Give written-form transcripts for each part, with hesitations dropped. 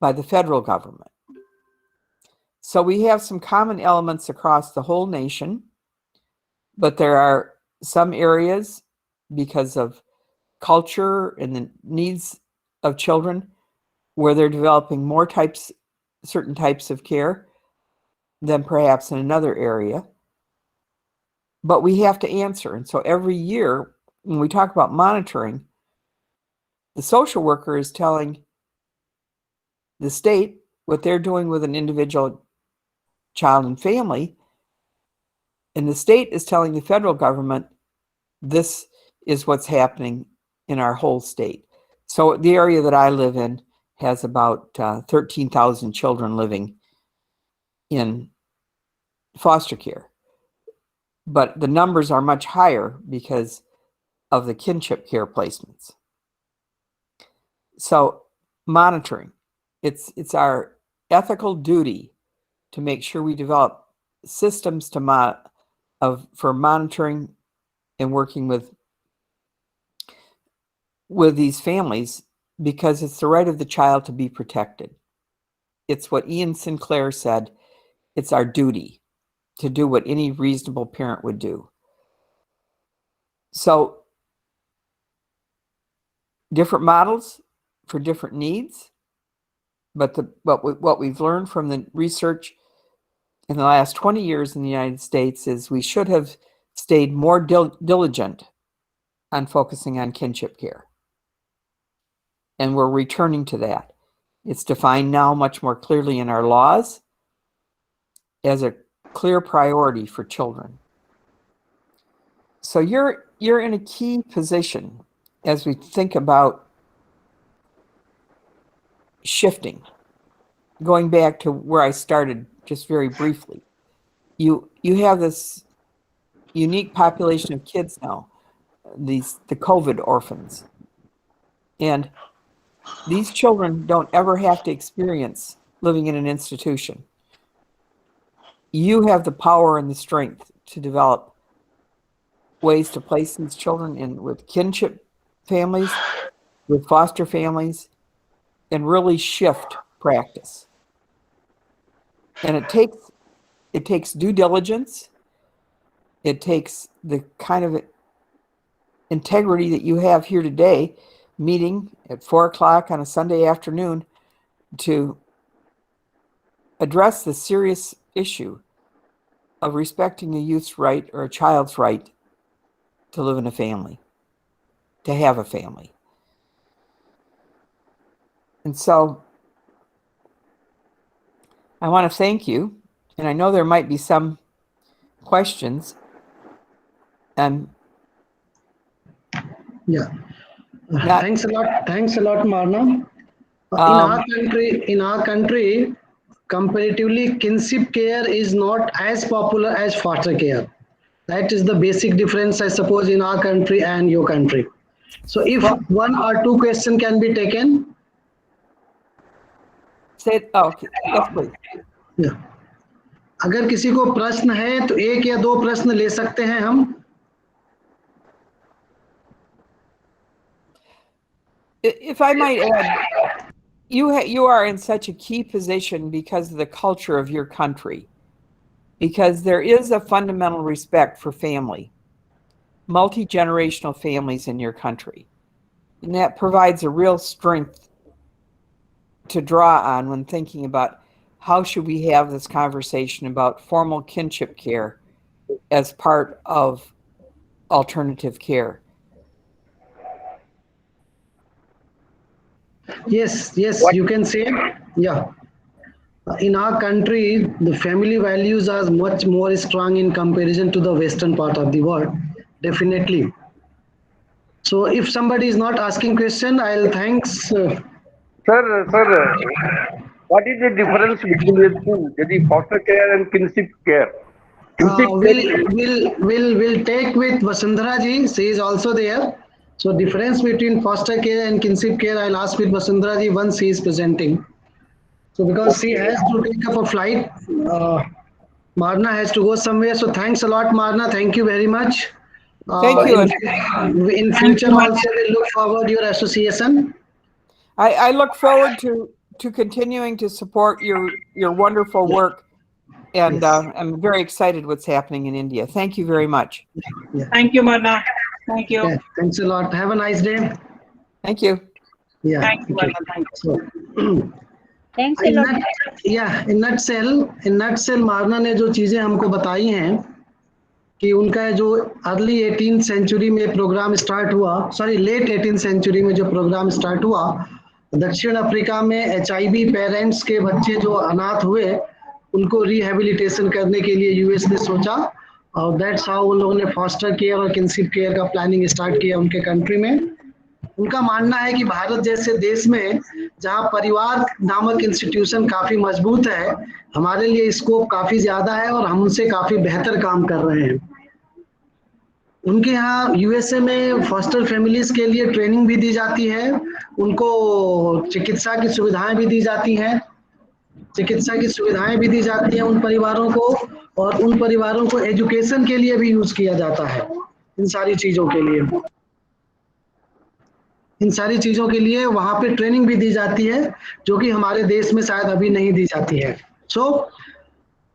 by the federal government. So we have some common elements across the whole nation, but there are some areas, because of culture and the needs of children, where they're developing more certain types of care than perhaps in another area. But we have to answer. And so every year, when we talk about monitoring, the social worker is telling the state what they're doing with an individual child and family, and the state is telling the federal government, this is what's happening in our whole state. So the area that I live in has about 13,000 children living in foster care. But the numbers are much higher because of the kinship care placements. So monitoring, it's our ethical duty to make sure we develop systems for monitoring and working with these families, because it's the right of the child to be protected. It's what Ian Sinclair said, it's our duty to do what any reasonable parent would do. So different models for different needs, but what we've learned from the research in the last 20 years in the United States is we should have stayed more diligent on focusing on kinship care. And we're returning to that. It's defined now much more clearly in our laws as a clear priority for children. So you're in a key position as we think about shifting. Going back to where I started just very briefly, you have this unique population of kids now, the COVID orphans. And these children don't ever have to experience living in an institution. You have the power and the strength to develop ways to place these children in with kinship families, with foster families, and really shift practice. And it takes due diligence. It takes the kind of integrity that you have here today, meeting at 4 o'clock on a Sunday afternoon to address the serious issue of respecting a youth's right or a child's right to live in a family, to have a family. And so I want to thank you, and I know there might be some questions. And yeah. Thanks a lot, Marna. In our country, comparatively, kinship care is not as popular as foster care. That is the basic difference, I suppose, in our country and your country. So, if one or two questions can be taken. Okay, yes, please. Yeah. अगर किसी को प्रश्न है तो एक या दो प्रश्न ले सकते हैं हम. If I might add, you are in such a key position because of the culture of your country, because there is a fundamental respect for family, multi-generational families in your country, and that provides a real strength to draw on when thinking about how should we have this conversation about formal kinship care as part of alternative care. Yes, you can say, yeah. In our country, the family values are much more strong in comparison to the western part of the world, definitely. So if somebody is not asking question, I'll thanks. Sir, what is the difference between the two, the foster care and kinship care? We'll take with Vasundhara ji. She is also there. So difference between foster care and kinship care, I'll ask with Vasundhara ji once she is presenting. So because she has to take up a flight, Marna has to go somewhere. So thanks a lot, Marna. Thank you very much. Thank you. In future also, we'll look forward to your association. I look forward to to continuing to support your wonderful work. And I'm very excited what's happening in India. Thank you very much. Yeah. Thank you, Marna. Thank you. Yeah, thanks a lot. Have a nice day. Thank you. Yeah. Thank you, Marna. Thank you. So, Thanks a lot. in nutshell, मारना ने जो चीजें हमको बताई हैं कि उनका जो अर्ली 18th सेंचुरी में प्रोग्राम स्टार्ट हुआ, लेट 18th सेंचुरी में जो प्रोग्राम स्टार्ट हुआ, दक्षिण अफ्रीका में HIV पेरेंट्स के बच्चे जो अनाथ हुए उनको रिहेबिलिटेशन करने के लिए यूएस ने सोचा, और दैट्स हाउ उन लोगों ने फॉस्टर केयर और किनशिप केयर का प्लानिंग स्टार्ट किया उनके कंट्री में। उनका मानना है कि भारत जैसे देश में जहां परिवार नामक इंस्टीट्यूशन काफी मजबूत है, हमारे लिए स्कोप काफी ज्यादा है और हम उनसे काफी बेहतर काम कर रहे हैं। उनके यहाँ यूएसए में फॉस्टर फैमिलीज के लिए ट्रेनिंग भी दी जाती है, उनको चिकित्सा की सुविधाएं भी दी जाती हैं, उन परिवारों को, और उन परिवारों को एजुकेशन के लिए भी यूज किया जाता है। इन सारी चीजों के लिए वहां पे ट्रेनिंग भी दी जाती है, जो कि हमारे देश में शायद अभी नहीं दी जाती है। So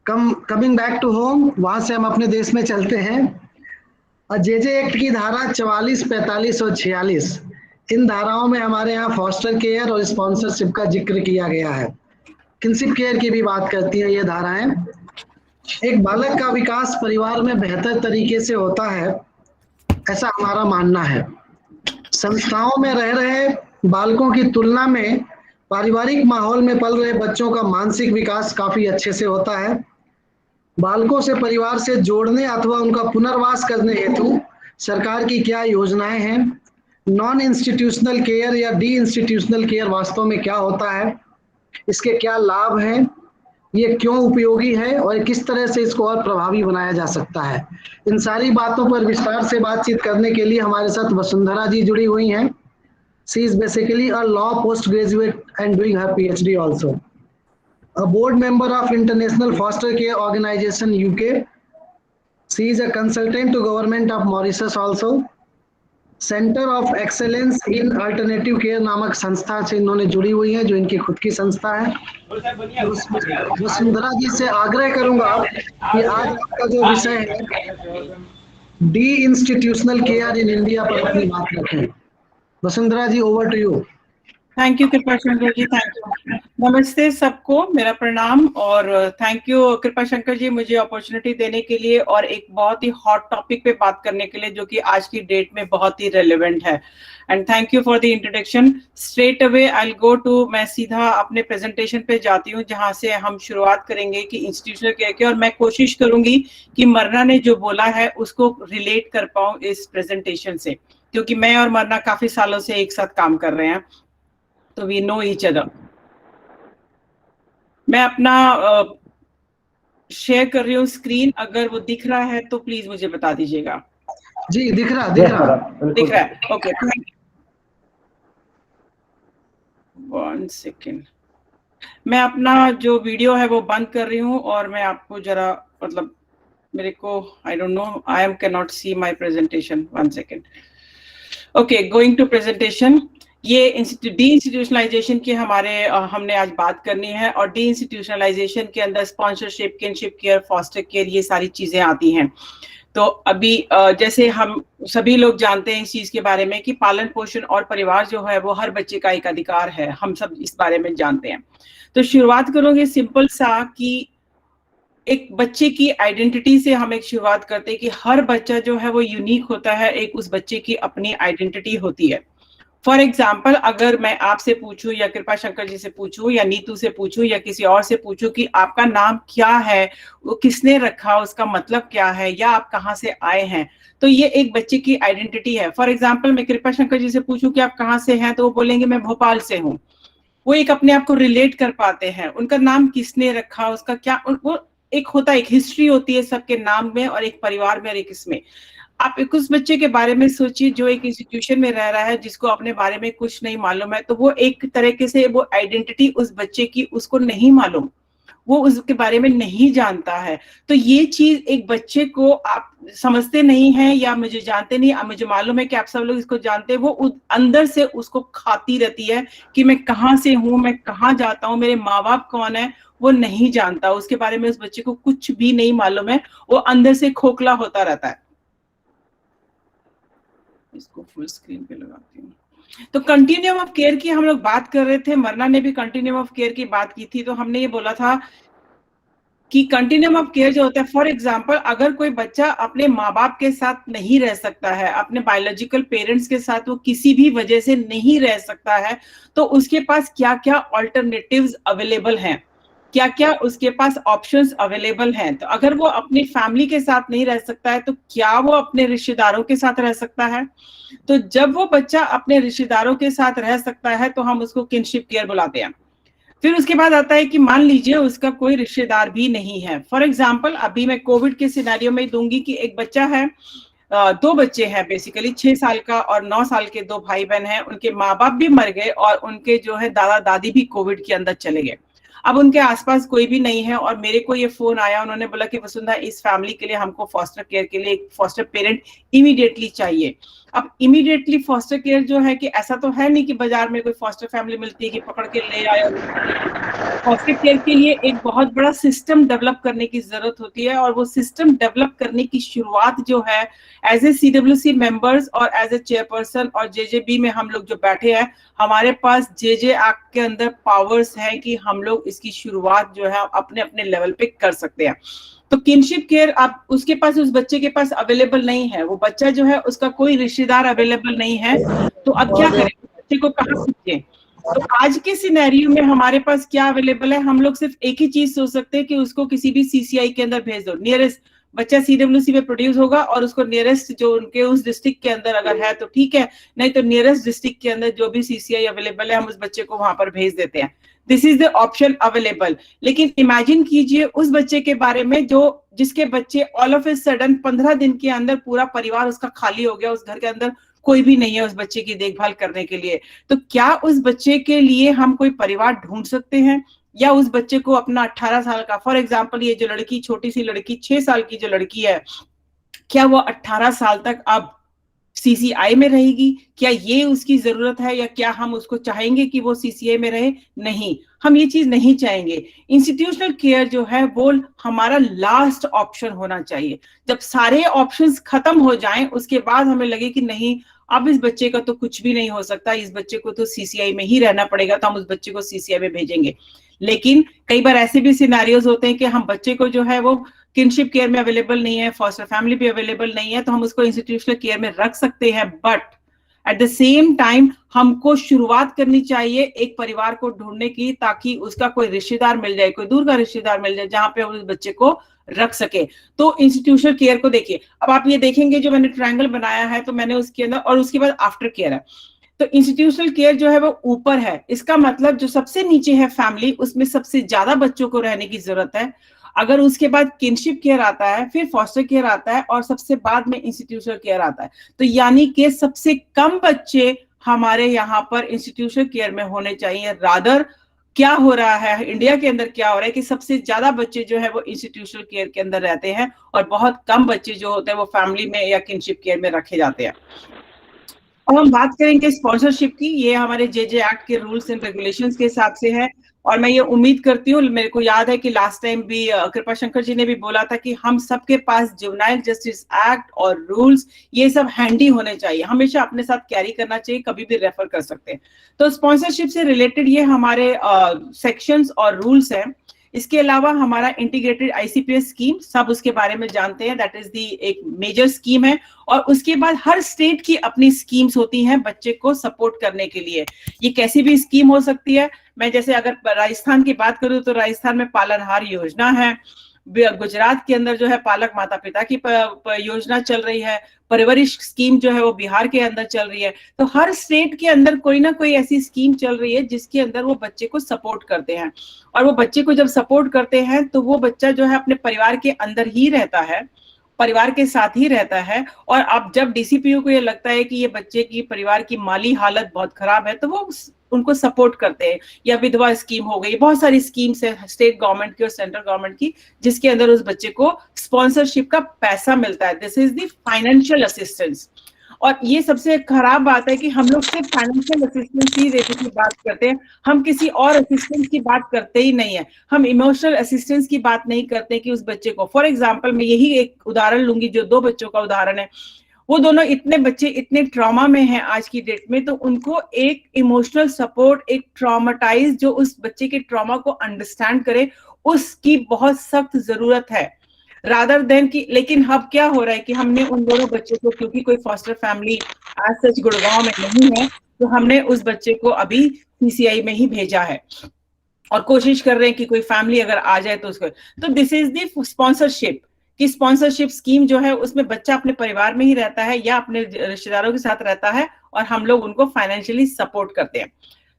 coming back to home, वहां से हम अपने देश में चलते हैं। जेजे एक्ट की धारा 44, 45 और 46, इन धाराओं में हमारे यहाँ फॉस्टर केयर और स्पॉन्सरशिप का जिक्र किया गया है। किनशिप केयर की भी बात करती है ये धाराएं। एक बालक का विकास परिवार में बेहतर तरीके से होता है, ऐसा हमारा मानना है। संस्थाओं में रह रहे बालकों की तुलना में पारिवारिक माहौल में पल रहे बच्चों का मानसिक विकास काफी अच्छे से होता है। बालकों से परिवार से जोड़ने अथवा उनका पुनर्वास करने हेतु सरकार की क्या योजनाएं हैं, नॉन इंस्टीट्यूशनल केयर या डी इंस्टीट्यूशनल केयर वास्तव में क्या होता है, इसके क्या लाभ हैं, ये क्यों उपयोगी है और किस तरह से इसको और प्रभावी बनाया जा सकता है। इन सारी बातों पर विस्तार से बातचीत करने के लिए हमारे साथ वसुंधरा जी जुड़ी हुई हैं। She is basically a law post graduate and doing her PhD also, a board member of International Foster Care Organization UK. She is a consultant to government of Mauritius also. Center of Excellence in Alternative Care नामक संस्था से इन्होंने जुड़ी हुई है, जो इनकी खुद की संस्था है। वसुंधरा जी से आग्रह करूंगा कि आज आपका जो विषय है deinstitutional care in India पर अपनी बात रखें। Vasundhara ji, over to you. Thank you Kripa Shankar ji, thank you. नमस्ते सबको, मेरा प्रणाम और थैंक यू कृपा शंकर जी मुझे अपॉर्चुनिटी देने के लिए और एक बहुत ही हॉट टॉपिक पे बात करने के लिए, जो कि आज की डेट में बहुत ही रेलेवेंट है। And thank you for the introduction. Straight away I will go to, मैं सीधा अपने प्रेजेंटेशन पे जाती हूँ, जहाँ से हम शुरुआत करेंगे कि इंस्टीट्यूशनल केयर की, और मैं कोशिश करूंगी कि मरना ने जो बोला है उसको रिलेट कर पाऊँ इस प्रेजेंटेशन से, क्योंकि मैं और मरना काफी सालों से एक साथ काम कर रहे हैं, तो वी नो ईच अदर। मैं अपना शेयर कर रही हूँ स्क्रीन, अगर वो दिख रहा है तो प्लीज मुझे बता दीजिएगा। जी दिख रहा है। ओके, 1 सेकेंड, मैं अपना जो वीडियो है वो बंद कर रही हूँ और मैं आपको जरा मतलब मेरे को I don't know, I am can not see my presentation. 1 second. Okay, going to presentation. ये डी इंस्टीट्यूशनलाइजेशन की हमने आज बात करनी है, और डी इंस्टीट्यूशनलाइजेशन के अंदर sponsorship, kinship care, foster care, ये सारी चीजें आती हैं। तो अभी जैसे हम सभी लोग जानते हैं इस चीज के बारे में कि पालन पोषण और परिवार जो है वो हर बच्चे का एक अधिकार है, हम सब इस बारे में जानते हैं। तो शुरुआत करोगे सिंपल सा कि एक बच्चे की आइडेंटिटी से हम एक शुरुआत करते हैं कि हर बच्चा जो है वो यूनिक होता है, एक उस बच्चे की अपनी आइडेंटिटी होती है। फॉर एग्जाम्पल, अगर मैं आपसे पूछूं या कृपा शंकर जी से पूछूं या नीतू से पूछूं या किसी और से पूछूं कि आपका नाम क्या है, वो किसने रखा, उसका मतलब क्या है, या आप कहाँ से आए हैं, तो ये एक बच्चे की आइडेंटिटी है। फॉर एग्जाम्पल, मैं कृपा शंकर जी से पूछूं कि आप कहाँ से हैं, तो वो बोलेंगे मैं भोपाल से हूँ। वो एक अपने आप को रिलेट कर पाते हैं, उनका नाम किसने रखा, उसका क्या, वो एक होता है, एक हिस्ट्री होती है सबके नाम में और एक परिवार में और एक इसमें। आप एक उस बच्चे के बारे में सोचिए जो एक इंस्टीट्यूशन में रह रहा है, जिसको अपने बारे में कुछ नहीं मालूम है, तो वो एक तरीके से वो आइडेंटिटी उस बच्चे की उसको नहीं मालूम, वो उसके बारे में नहीं जानता है। तो ये चीज एक बच्चे को आप समझते नहीं है या मुझे जानते नहीं, मुझे मालूम है कि आप सब लोग इसको जानते हैं, वो अंदर से उसको खाती रहती है कि मैं कहाँ से हूँ, मैं कहाँ जाता हूँ, मेरे माँ बाप कौन है, वो नहीं जानता, उसके बारे में उस बच्चे को कुछ भी नहीं मालूम है, वो अंदर से खोखला होता रहता है। इसको फुल स्क्रीन पे लगाती हूँ। तो कंटिन्यूम ऑफ केयर की हम लोग बात कर रहे थे, मरना ने भी कंटिन्यूम ऑफ केयर की बात की थी। तो हमने ये बोला था कि कंटिन्यूम ऑफ केयर जो होता है, फॉर एग्जांपल अगर कोई बच्चा अपने माँ बाप के साथ नहीं रह सकता है, अपने बायोलॉजिकल पेरेंट्स के साथ वो किसी भी वजह से नहीं रह सकता है, तो उसके पास क्या क्या ऑल्टरनेटिव्स अवेलेबल हैं, क्या क्या उसके पास ऑप्शंस अवेलेबल हैं। तो अगर वो अपनी फैमिली के साथ नहीं रह सकता है तो क्या वो अपने रिश्तेदारों के साथ रह सकता है। तो जब वो बच्चा अपने रिश्तेदारों के साथ रह सकता है तो हम उसको किनशिप केयर बुलाते हैं। फिर उसके बाद आता है कि मान लीजिए उसका कोई रिश्तेदार भी नहीं है। फॉर एग्जाम्पल अभी मैं कोविड के सिनेरियो में दूंगी कि एक बच्चा है, दो बच्चे हैं बेसिकली, 6 साल का और 9 साल के दो भाई बहन हैं, उनके माँ बाप भी मर गए और उनके जो है दादा दादी भी कोविड के अंदर चले गए। अब उनके आसपास कोई भी नहीं है और मेरे को ये फोन आया, उन्होंने बोला कि वसुंधरा इस फैमिली के लिए हमको फॉस्टर केयर के लिए एक फॉस्टर पेरेंट इमीडिएटली चाहिए। अब इमीडिएटली फॉस्टर केयर जो है कि ऐसा तो है नहीं कि बाजार में कोई फॉस्टर फैमिली मिलती है कि पकड़ के ले आए। फॉस्टर केयर के लिए एक बहुत बड़ा सिस्टम डेवलप करने की जरूरत होती है और वो सिस्टम डेवलप करने की शुरुआत जो है एज ए CWC मेंबर्स और एज ए चेयरपर्सन और JJB में हम लोग जो बैठे हैं, हमारे पास JJ एक्ट के अंदर पावर्स है कि हम लोग इसकी शुरुआत जो है अपने अपने लेवल पे कर सकते हैं। तो किनशिप केयर आप उसके पास, उस बच्चे के पास अवेलेबल नहीं है, वो बच्चा जो है उसका कोई रिश्तेदार अवेलेबल नहीं है, तो अब क्या करें, बच्चे को कहाँ भेजें। तो आज के सिनेरियो में हमारे पास क्या अवेलेबल है, हम लोग सिर्फ एक ही चीज सोच सकते हैं कि उसको किसी भी CCI के अंदर भेज दो। नियरेस्ट बच्चा CWC में प्रोड्यूस होगा और उसको नियरेस्ट जो उनके उस डिस्ट्रिक्ट के अंदर अगर है तो ठीक है, नहीं तो नियरेस्ट डिस्ट्रिक्ट के अंदर जो भी CCI अवेलेबल है हम उस बच्चे को वहां पर भेज देते हैं। This is the option available. लेकिन इमेजिन कीजिए उस बच्चे के बारे में जो जिसके बच्चे ऑल ऑफ ए सडन 15 दिन के अंदर पूरा परिवार उसका खाली हो गया, उस घर के अंदर कोई भी नहीं है उस बच्चे की देखभाल करने के लिए। तो क्या उस बच्चे के लिए हम कोई परिवार ढूंढ सकते हैं, या उस बच्चे को अपना 18 साल का, फॉर एग्जाम्पल ये जो लड़की, छोटी सी लड़की 6 साल की जो लड़की है, क्या वो 18 साल तक अब CCI में रहेगी? क्या ये उसकी जरूरत है, या क्या हम उसको चाहेंगे कि वो CCI में रहे? नहीं, हम ये चीज नहीं चाहेंगे। इंस्टीट्यूशनल केयर जो है वो हमारा लास्ट ऑप्शन होना चाहिए। जब सारे ऑप्शंस खत्म हो जाएं उसके बाद हमें लगे कि नहीं अब इस बच्चे का तो कुछ भी नहीं हो सकता, इस बच्चे को तो CCI में ही रहना पड़ेगा, तो हम उस बच्चे को CCI में भेजेंगे। लेकिन कई बार ऐसे भी सिनेरियोज होते हैं कि हम बच्चे को जो है वो किनशिप केयर में अवेलेबल नहीं है, फॉस्टर फैमिली भी अवेलेबल नहीं है, तो हम उसको इंस्टीट्यूशनल केयर में रख सकते हैं। But at the same time हमको शुरुआत करनी चाहिए एक परिवार को ढूंढने की, ताकि उसका कोई रिश्तेदार मिल जाए, कोई दूर का रिश्तेदार मिल जाए जहां पे उस बच्चे को रख सके। तो इंस्टीट्यूशनल केयर को देखिए, अब आप ये देखेंगे जो मैंने ट्रायंगल बनाया है तो मैंने उसके अंदर, और उसके बाद आफ्टर केयर है। तो इंस्टीट्यूशनल केयर जो है वो ऊपर है, इसका मतलब जो सबसे नीचे है फैमिली, उसमें सबसे ज्यादा बच्चों को रहने की जरूरत है। अगर उसके बाद किनशिप केयर आता है, फिर फॉस्टर केयर आता है और सबसे बाद में इंस्टीट्यूशनल केयर आता है। तो यानी कि सबसे कम बच्चे हमारे यहाँ पर इंस्टीट्यूशनल केयर में होने चाहिए। रादर क्या हो रहा है इंडिया के अंदर, क्या हो रहा है कि सबसे ज्यादा बच्चे जो है वो इंस्टीट्यूशनल केयर के अंदर रहते हैं और बहुत कम बच्चे जो होते हैं वो फैमिली में या किनशिप केयर में रखे जाते हैं। अब हम बात करेंगे स्पॉन्सरशिप की। ये हमारे JJ एक्ट के रूल्स एंड रेगुलेशंस के हिसाब से है, और मैं ये उम्मीद करती हूँ, मेरे को याद है कि लास्ट टाइम भी कृपा शंकर जी ने भी बोला था कि हम सबके पास जुवेनाइल जस्टिस एक्ट और रूल्स ये सब हैंडी होने चाहिए, हमेशा अपने साथ कैरी करना चाहिए, कभी भी रेफर कर सकते हैं। तो स्पॉन्सरशिप से रिलेटेड ये हमारे सेक्शंस और रूल्स हैं। इसके अलावा हमारा इंटीग्रेटेड ICPS स्कीम, सब उसके बारे में जानते हैं, दैट इज दी एक मेजर स्कीम है। और उसके बाद हर स्टेट की अपनी स्कीम्स होती हैं बच्चे को सपोर्ट करने के लिए। ये कैसी भी स्कीम हो सकती है। मैं जैसे अगर राजस्थान की बात करूं तो राजस्थान में पालनहार योजना है, गुजरात के अंदर जो है पालक माता पिता की योजना चल रही है, परवरिश स्कीम जो है वो बिहार के अंदर चल रही है। तो हर स्टेट के अंदर कोई ना कोई ऐसी स्कीम चल रही है जिसके अंदर वो बच्चे को सपोर्ट करते हैं। और वो बच्चे को जब सपोर्ट करते हैं तो वो बच्चा जो है अपने परिवार के अंदर ही रहता है परिवार के साथ ही रहता है, और अब जब डीसीपीओ को ये लगता है कि ये बच्चे की परिवार की माली हालत बहुत खराब है, तो वो उनको सपोर्ट करते हैं। या विधवा स्कीम हो गई, बहुत सारी स्कीम्स है स्टेट गवर्नमेंट की और सेंट्रल गवर्नमेंट की, जिसके अंदर उस बच्चे को स्पॉन्सरशिप का पैसा मिलता है। This is the financial assistance. और ये सबसे खराब बात है कि हम लोग सिर्फ फाइनेंशियल असिस्टेंस ही देने की बात करते हैं, हम किसी और असिस्टेंस की बात करते ही नहीं है। हम इमोशनल असिस्टेंस की बात नहीं करते कि उस बच्चे को, फॉर एग्जांपल मैं यही एक उदाहरण लूंगी, जो 2 बच्चों का उदाहरण है। वो दोनों इतने बच्चे इतने ट्रॉमा में हैं आज की डेट में, तो उनको एक इमोशनल सपोर्ट, एक ट्रॉमाटाइज जो उस बच्चे के ट्रॉमा को अंडरस्टैंड करे, उसकी बहुत सख्त जरूरत है, रादर देन कि। लेकिन अब क्या हो रहा है कि हमने उन दोनों बच्चों को, क्योंकि कोई फॉस्टर फैमिली आज सच गुड़गांव में नहीं है, तो हमने उस बच्चे को अभी सीसीआई में ही भेजा है, और कोशिश कर रहे हैं कि कोई फैमिली अगर आ जाए तो उसको। तो दिस इज द स्पॉन्सरशिप, कि स्पॉन्सरशिप स्कीम जो है उसमें बच्चा अपने परिवार में ही रहता है या अपने रिश्तेदारों के साथ रहता है, और हम लोग उनको फाइनेंशियली सपोर्ट करते हैं।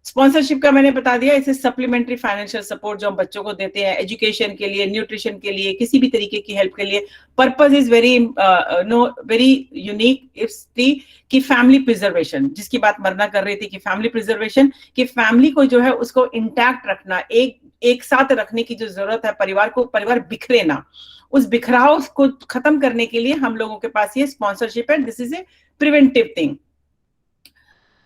स्पॉन्सरशिप का मैंने बता दिया, इसे सप्लीमेंट्री फाइनेंशियल सपोर्ट जो हम बच्चों को देते हैं, एजुकेशन के लिए, न्यूट्रिशन के लिए, किसी भी तरीके की हेल्प के लिए। Purpose is very very unique, it's की फैमिली प्रिजर्वेशन, जिसकी बात मरना कर रही थी, कि फैमिली प्रिजर्वेशन, कि फैमिली को जो है उसको इंटैक्ट रखना, एक साथ रखने की जो जरूरत है, परिवार बिखरे ना, उस बिखराव को खत्म करने के लिए हम लोगों के पास ये स्पॉन्सरशिप है। This is a preventive thing.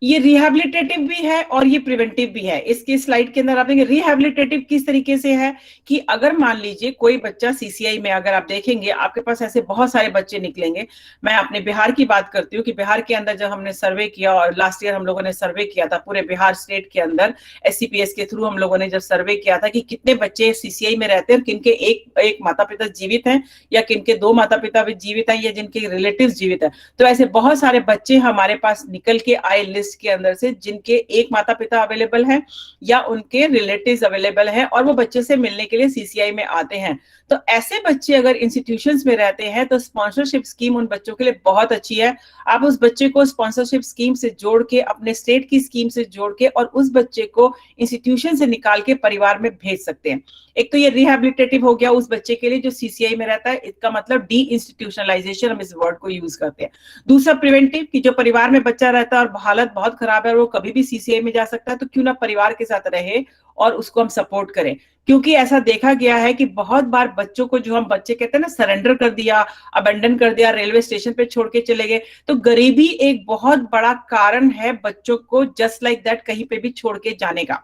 ये रिहैबिलिटेटिव भी है और ये प्रिवेंटिव भी है। इसके स्लाइड के अंदर आप देखेंगे रिहैबिलिटेटिव किस तरीके से है, कि अगर मान लीजिए कोई बच्चा सीसीआई में, अगर आप देखेंगे आपके पास ऐसे बहुत सारे बच्चे निकलेंगे। मैं अपने बिहार की बात करती हूँ कि बिहार के अंदर जब हमने सर्वे किया, और लास्ट ईयर हम लोगों ने सर्वे किया था पूरे बिहार स्टेट के अंदर, SCPS के थ्रू हम लोगों ने जब सर्वे किया था कि कितने बच्चे सीसीआई में रहते हैं, और किनके एक माता पिता जीवित हैं, या किनके 2 माता पिता भी जीवित हैं, या जिनके रिलेटिव जीवित हैं। तो ऐसे बहुत सारे बच्चे हमारे पास निकल के आए लिस्ट के अंदर से, जिनके एक माता पिता अवेलेबल हैं या उनके रिलेटिव्स अवेलेबल हैं, और वो बच्चे से मिलने के लिए सीसीआई में आते हैं। तो ऐसे बच्चे अगर इंस्टीट्यूशंस में रहते हैं, तो स्पॉन्सरशिप स्कीम उन बच्चों के लिए बहुत अच्छी है। आप उस बच्चे को स्पॉन्सरशिप स्कीम से जोड़ के, अपने स्टेट की स्कीम से जोड़ के, और उस बच्चे को इंस्टीट्यूशन से निकाल के परिवार में भेज सकते हैं। एक तो ये रिहैबिलिटेटिव हो गया उस बच्चे के लिए जो सीसीआई में रहता है, इसका मतलब डी इंस्टीट्यूशनलाइजेशन, हम इस वर्ड को यूज करते हैं। दूसरा प्रिवेंटिव, कि जो परिवार में बच्चा रहता है और हालत बहुत खराब है और वो कभी भी सीसीआई में जा सकता है, तो क्यों ना परिवार के साथ रहे और उसको हम सपोर्ट करें। क्योंकि ऐसा देखा गया है कि बहुत बार बच्चों को, जो हम बच्चे कहते हैं ना, सरेंडर कर दिया, अबेंडन कर दिया, रेलवे स्टेशन पे छोड़ के चले गए, तो गरीबी एक बहुत बड़ा कारण है बच्चों को जस्ट लाइक दैट कहीं पे भी छोड़ के जाने का।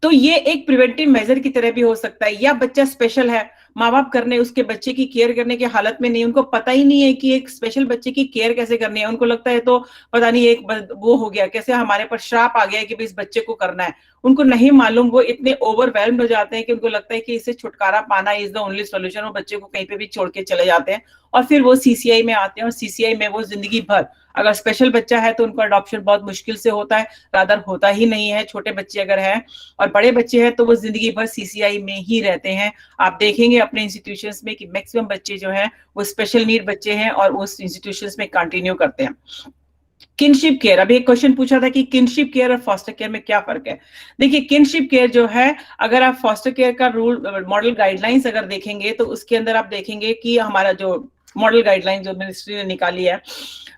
तो ये एक प्रिवेंटिव मेजर की तरह भी हो सकता है। या बच्चा स्पेशल है, माँ बाप करने उसके बच्चे की केयर करने की हालत में नहीं, उनको पता ही नहीं है कि एक स्पेशल बच्चे की केयर कैसे करनी है। उनको लगता है तो पता नहीं एक वो हो गया, कैसे हमारे पर श्राप आ गया है कि इस बच्चे को करना है। उनको नहीं मालूम, वो इतने ओवरवेल्म्ड हो जाते हैं कि उनको लगता है कि इससे छुटकारा पाना इज द ओनली सॉल्यूशन। वो बच्चे को कहीं पे भी छोड़ के चले जाते हैं, और फिर वो सीसीआई में आते हैं, और सीसीआई में वो जिंदगी भर, अगर स्पेशल बच्चा है तो उनका अडॉप्शन बहुत मुश्किल से होता है, रादर होता ही नहीं है। छोटे बच्चे अगर हैं और बड़े बच्चे हैं तो वो जिंदगी भर सीसीआई में ही रहते हैं। आप देखेंगे अपने इंस्टीट्यूशंस में कि मैक्सिमम बच्चे जो हैं वो स्पेशल नीड बच्चे हैं और उस इंस्टीट्यूशंस में कंटिन्यू करते हैं। किनशिप केयर, अभी एक क्वेश्चन पूछा था कि किनशिप केयर और फॉस्टर केयर में क्या फर्क है। देखिए, किनशिप केयर जो है, अगर आप फॉस्टर केयर का रूल मॉडल गाइडलाइंस अगर देखेंगे तो उसके अंदर आप देखेंगे कि हमारा जो मॉडल गाइडलाइन जो मिनिस्ट्री ने निकाली है,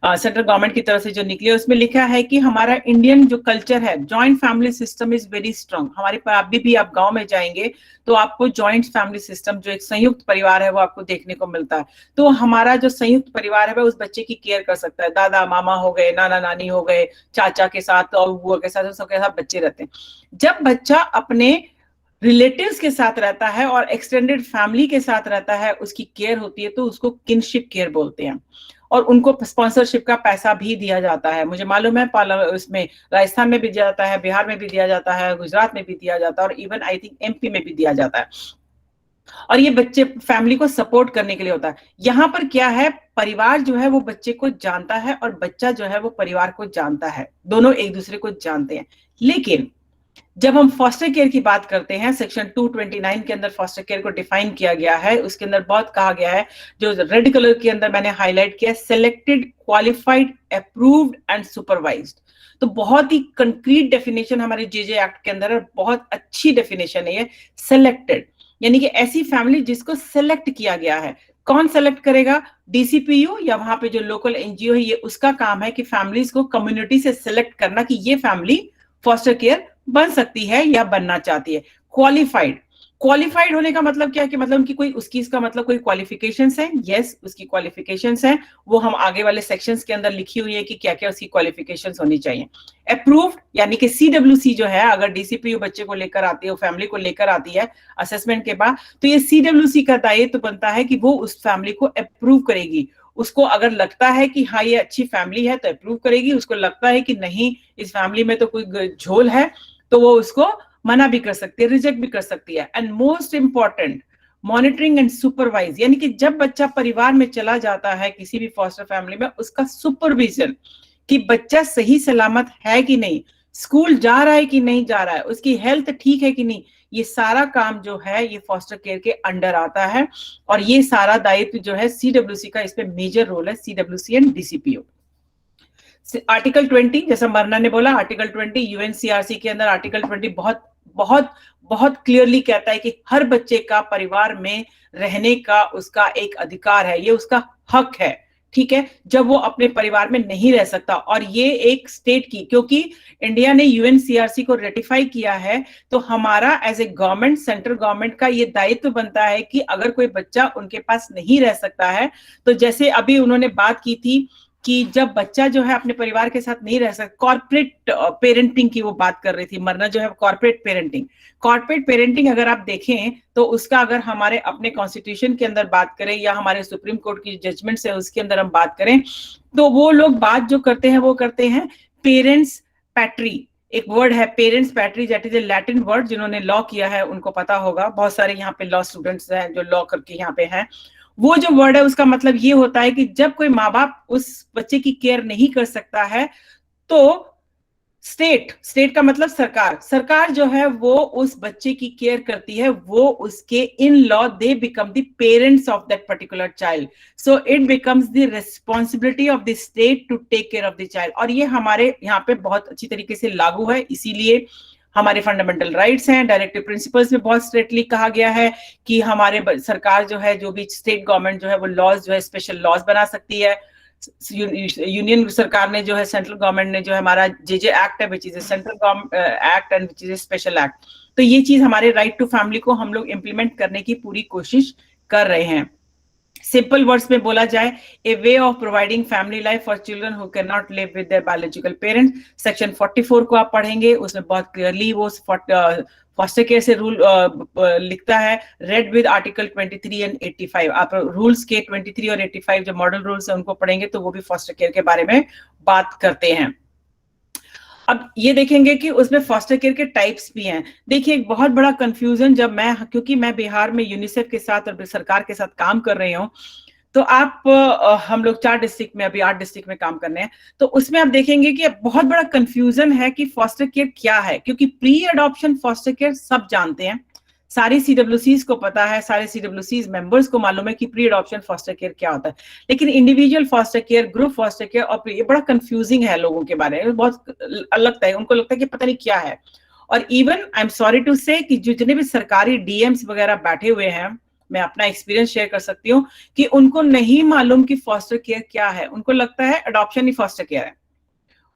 सेंट्रल गवर्नमेंट की तरफ से जो निकली है, उसमें लिखा है कि हमारा इंडियन जो कल्चर है, joint family system is very strong. हमारे पर अभी भी आप गांव में जाएंगे तो आपको जॉइंट फैमिली सिस्टम, जो एक संयुक्त परिवार है, वो आपको देखने को मिलता है। तो हमारा जो संयुक्त परिवार है वह उस बच्चे की केयर कर सकता है। दादा मामा हो गए, नाना नानी हो गए, चाचा के साथ और बुआ के साथ, सबके साथ बच्चे रहते हैं। जब बच्चा अपने रिलेटिव्स के साथ रहता है और एक्सटेंडेड फैमिली के साथ रहता है, उसकी केयर होती है, तो उसको किनशिप केयर बोलते हैं। और उनको स्पॉन्सरशिप का पैसा भी दिया जाता है। मुझे मालूम है उसमें राजस्थान में भी दिया जाता है, बिहार में भी दिया जाता है, गुजरात में भी दिया जाता है, और इवन आई थिंक MP में भी दिया जाता है। और ये बच्चे फैमिली को सपोर्ट करने के लिए होता है। यहाँ पर क्या है, परिवार जो है वो बच्चे को जानता है और बच्चा जो है वो परिवार को जानता है, दोनों एक दूसरे को जानते हैं। लेकिन जब हम फॉस्टर केयर की बात करते हैं, सेक्शन 229 के अंदर फॉस्टर केयर को डिफाइन किया गया है। उसके अंदर बहुत कहा गया है, जो रेड कलर के अंदर मैंने हाईलाइट किया, selected, qualified, approved and supervised. तो बहुत ही कंक्रीट डेफिनेशन हमारे JJ एक्ट के अंदर है, बहुत अच्छी डेफिनेशन है ये। सेलेक्टेड यानी कि ऐसी फैमिली जिसको सेलेक्ट किया गया है, कौन सेलेक्ट करेगा? डीसीपीयू या वहां पे जो लोकल एनजीओ है, ये उसका काम है कि फैमिलीज को कम्युनिटी से सिलेक्ट करना कि ये फैमिली फॉस्टर केयर बन सकती है या बनना चाहती है। क्वालिफाइड होने का मतलब क्या है कि मतलब उनकी कोई उसकी इसका मतलब कोई क्वालिफिकेशंस है? यस, उसकी क्वालिफिकेशंस है, वो हम आगे वाले सेक्शंस के अंदर लिखी हुई है कि क्या क्या उसकी क्वालिफिकेशंस होनी चाहिए। अप्रूव्ड यानी कि सीडब्ल्यूसी जो है, अगर डीसीपीयू बच्चे को लेकर आती है, फैमिली को लेकर आती है असेसमेंट के बाद, तो ये सीडब्ल्यूसी का दायित्व बनता है कि वो उस फैमिली को अप्रूव करेगी। उसको अगर लगता है कि हाँ ये अच्छी फैमिली है तो अप्रूव करेगी, उसको लगता है कि नहीं इस फैमिली में तो कोई झोल है तो वो उसको मना भी कर सकती है, रिजेक्ट भी कर सकती है। And most important, monitoring and supervise, यानी कि जब बच्चा परिवार में चला जाता है किसी भी फॉस्टर फैमिली में, उसका सुपरविजन कि बच्चा सही सलामत है कि नहीं, स्कूल जा रहा है कि नहीं जा रहा है, उसकी हेल्थ ठीक है कि नहीं, ये सारा काम जो है ये फॉस्टर केयर के अंडर आता है। और ये सारा दायित्व जो है सीडब्ल्यूसी का, इसमें मेजर रोल है, सीडब्ल्यूसी एंड डीसीपीओ। आर्टिकल 20, जैसा मरना ने बोला, आर्टिकल 20 यूएनसीआरसी के अंदर आर्टिकल 20 बहुत बहुत बहुत क्लियरली कहता है कि हर बच्चे का परिवार में रहने का उसका एक अधिकार है, ये उसका हक है, ठीक है, जब वो अपने परिवार में नहीं रह सकता। और ये एक स्टेट की, क्योंकि इंडिया ने यूएनसीआरसी को रेटिफाई किया है, तो हमारा as a government, central government का ये दायित्व बनता है कि अगर कोई बच्चा उनके पास नहीं रह सकता है, तो जैसे अभी उन्होंने बात की थी कि जब बच्चा जो है अपने परिवार के साथ नहीं रह सकता, कॉर्पोरेट पेरेंटिंग की वो बात कर रही थी मरना जो है, कॉर्पोरेट पेरेंटिंग अगर आप देखें तो उसका अगर हमारे अपने कॉन्स्टिट्यूशन के अंदर बात करें या हमारे सुप्रीम कोर्ट की जजमेंट से उसके अंदर हम बात करें, तो वो लोग बात जो करते हैं वो करते हैं पेरेंट्स पैट्री, एक वर्ड है parens patriae, that is a Latin word, जिन्होंने लॉ किया है उनको पता होगा, बहुत सारे यहाँ पे लॉ स्टूडेंट्स हैं जो लॉ करके यहाँ पे हैं। वो जो वर्ड है उसका मतलब ये होता है कि जब कोई माँ बाप उस बच्चे की केयर नहीं कर सकता है, तो स्टेट का मतलब सरकार जो है वो उस बच्चे की केयर करती है, वो उसके in law they become the parents of that particular child, so it becomes the responsibility of the state to take care of the child. और ये हमारे यहाँ पे बहुत अच्छी तरीके से लागू है, इसीलिए हमारे फंडामेंटल राइट्स हैं, डायरेक्टिव प्रिंसिपल्स में बहुत स्ट्रिक्टली कहा गया है कि हमारे सरकार जो है, जो भी स्टेट गवर्नमेंट जो है वो लॉज जो है स्पेशल लॉज बना सकती है। यूनियन सरकार ने जो है, सेंट्रल गवर्नमेंट ने जो है हमारा जे एक्ट है, which is a central act and which is a special act, तो ये चीज हमारे राइट टू फैमिली को हम लोग इम्प्लीमेंट करने की पूरी कोशिश कर रहे हैं। सिंपल वर्ड्स में बोला जाए, a way of providing family life for children who can not live with their biological parents. Section 44 को आप पढ़ेंगे, उसमें बहुत क्लियरली वो फॉस्टर केयर से रूल लिखता है, रेड विद आर्टिकल 23 एंड 85। आप रूल्स के 23 और 85 जो मॉडल रूल्स है उनको पढ़ेंगे तो वो भी फॉस्टर केयर के बारे में बात करते हैं। अब ये देखेंगे कि उसमें फॉस्टर केयर के टाइप्स भी हैं। देखिए एक बहुत बड़ा कंफ्यूजन, जब क्योंकि मैं बिहार में यूनिसेफ के साथ और सरकार के साथ काम कर रही हूँ, तो आप हम लोग 4 डिस्ट्रिक्ट में, अभी 8 डिस्ट्रिक्ट में काम करने हैं, तो उसमें आप देखेंगे कि बहुत बड़ा कंफ्यूजन है कि फॉस्टर केयर क्या है, क्योंकि प्री अडॉप्शन फॉस्टर केयर सब जानते हैं, सारी सीडब्ल्यूसीज को पता है, सारे सीडब्ल्यूसीज मेंबर्स को मालूम है कि प्री अडॉप्शन फॉस्टर केयर क्या होता है, लेकिन individual foster care, group foster care और ये बड़ा कंफ्यूजिंग है लोगों के बारे में, बहुत अलग लगता है, उनको लगता है कि पता नहीं क्या है। और even I am sorry to say कि जितने भी सरकारी डीएम्स वगैरह बैठे हुए हैं, मैं अपना एक्सपीरियंस शेयर कर सकती हूँ कि उनको नहीं मालूम कि फॉस्टर केयर क्या है, उनको लगता है अडॉप्शन ही फॉस्टर केयर है,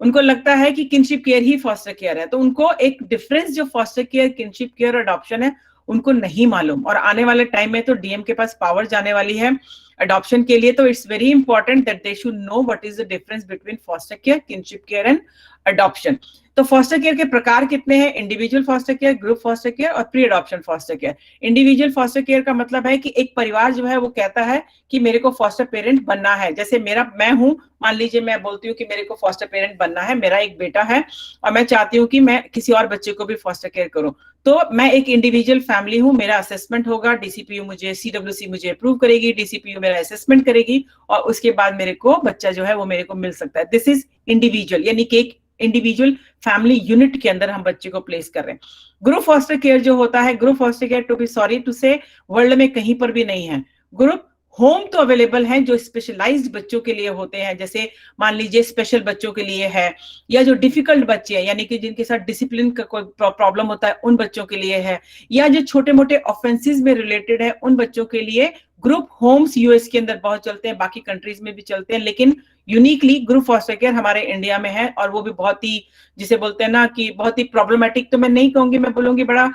उनको लगता है कि किनशिप केयर ही फॉस्टर केयर है, तो उनको एक डिफरेंस जो foster care, kinship care, adoption है उनको नहीं मालूम। और आने वाले टाइम में तो डीएम के पास पावर जाने वाली है अडॉप्शन के लिए, तो it's very important that they should know what is the difference between foster care, kinship care and adoption. तो फॉस्टर केयर के प्रकार कितने हैं? Individual foster care, group foster care और pre adoption foster care. Individual foster care का मतलब है कि एक परिवार जो है वो कहता है कि मेरे को फॉस्टर पेरेंट बनना है, जैसे मैं हूं, मान लीजिए मैं बोलती हूँ कि मेरे को फॉस्टर पेरेंट बनना है, मेरा एक बेटा है और मैं चाहती हूँ कि मैं किसी और बच्चे को भी फॉस्टर केयर करूँ, तो मैं एक इंडिविजुअल फैमिली हूँ, मेरा असेसमेंट होगा, डीसीपीयू मुझे, सीडब्ल्यूसी मुझे अप्रूव करेगी, डीसीपीयू मेरा असेसमेंट करेगी और उसके बाद मेरे को बच्चा जो है वो मेरे को मिल सकता है। दिस इज इंडिविजुअल, यानी कि एक इंडिविजुअल फैमिली यूनिट के अंदर हम बच्चे को प्लेस कर रहे हैं। ग्रुप फॉस्टर केयर जो होता है, group foster care to be sorry to say world में कहीं पर भी नहीं है। ग्रुप होम तो अवेलेबल हैं जो स्पेशलाइज्ड बच्चों के लिए होते हैं, जैसे मान लीजिए स्पेशल बच्चों के लिए है, या जो डिफिकल्ट बच्चे हैं यानी कि जिनके साथ डिसिप्लिन का कोई प्रॉब्लम होता है उन बच्चों के लिए है, या जो छोटे मोटे ऑफेंसेस में रिलेटेड है उन बच्चों के लिए ग्रुप होम्स यूएस के अंदर बहुत चलते हैं, बाकी कंट्रीज में भी चलते हैं, लेकिन यूनिकली ग्रुप फॉस्टर केयर हमारे इंडिया में है, और वो भी बहुत ही, जिसे बोलते हैं ना कि बहुत ही प्रॉब्लमेटिक तो मैं नहीं कहूंगी, मैं बोलूंगी बड़ा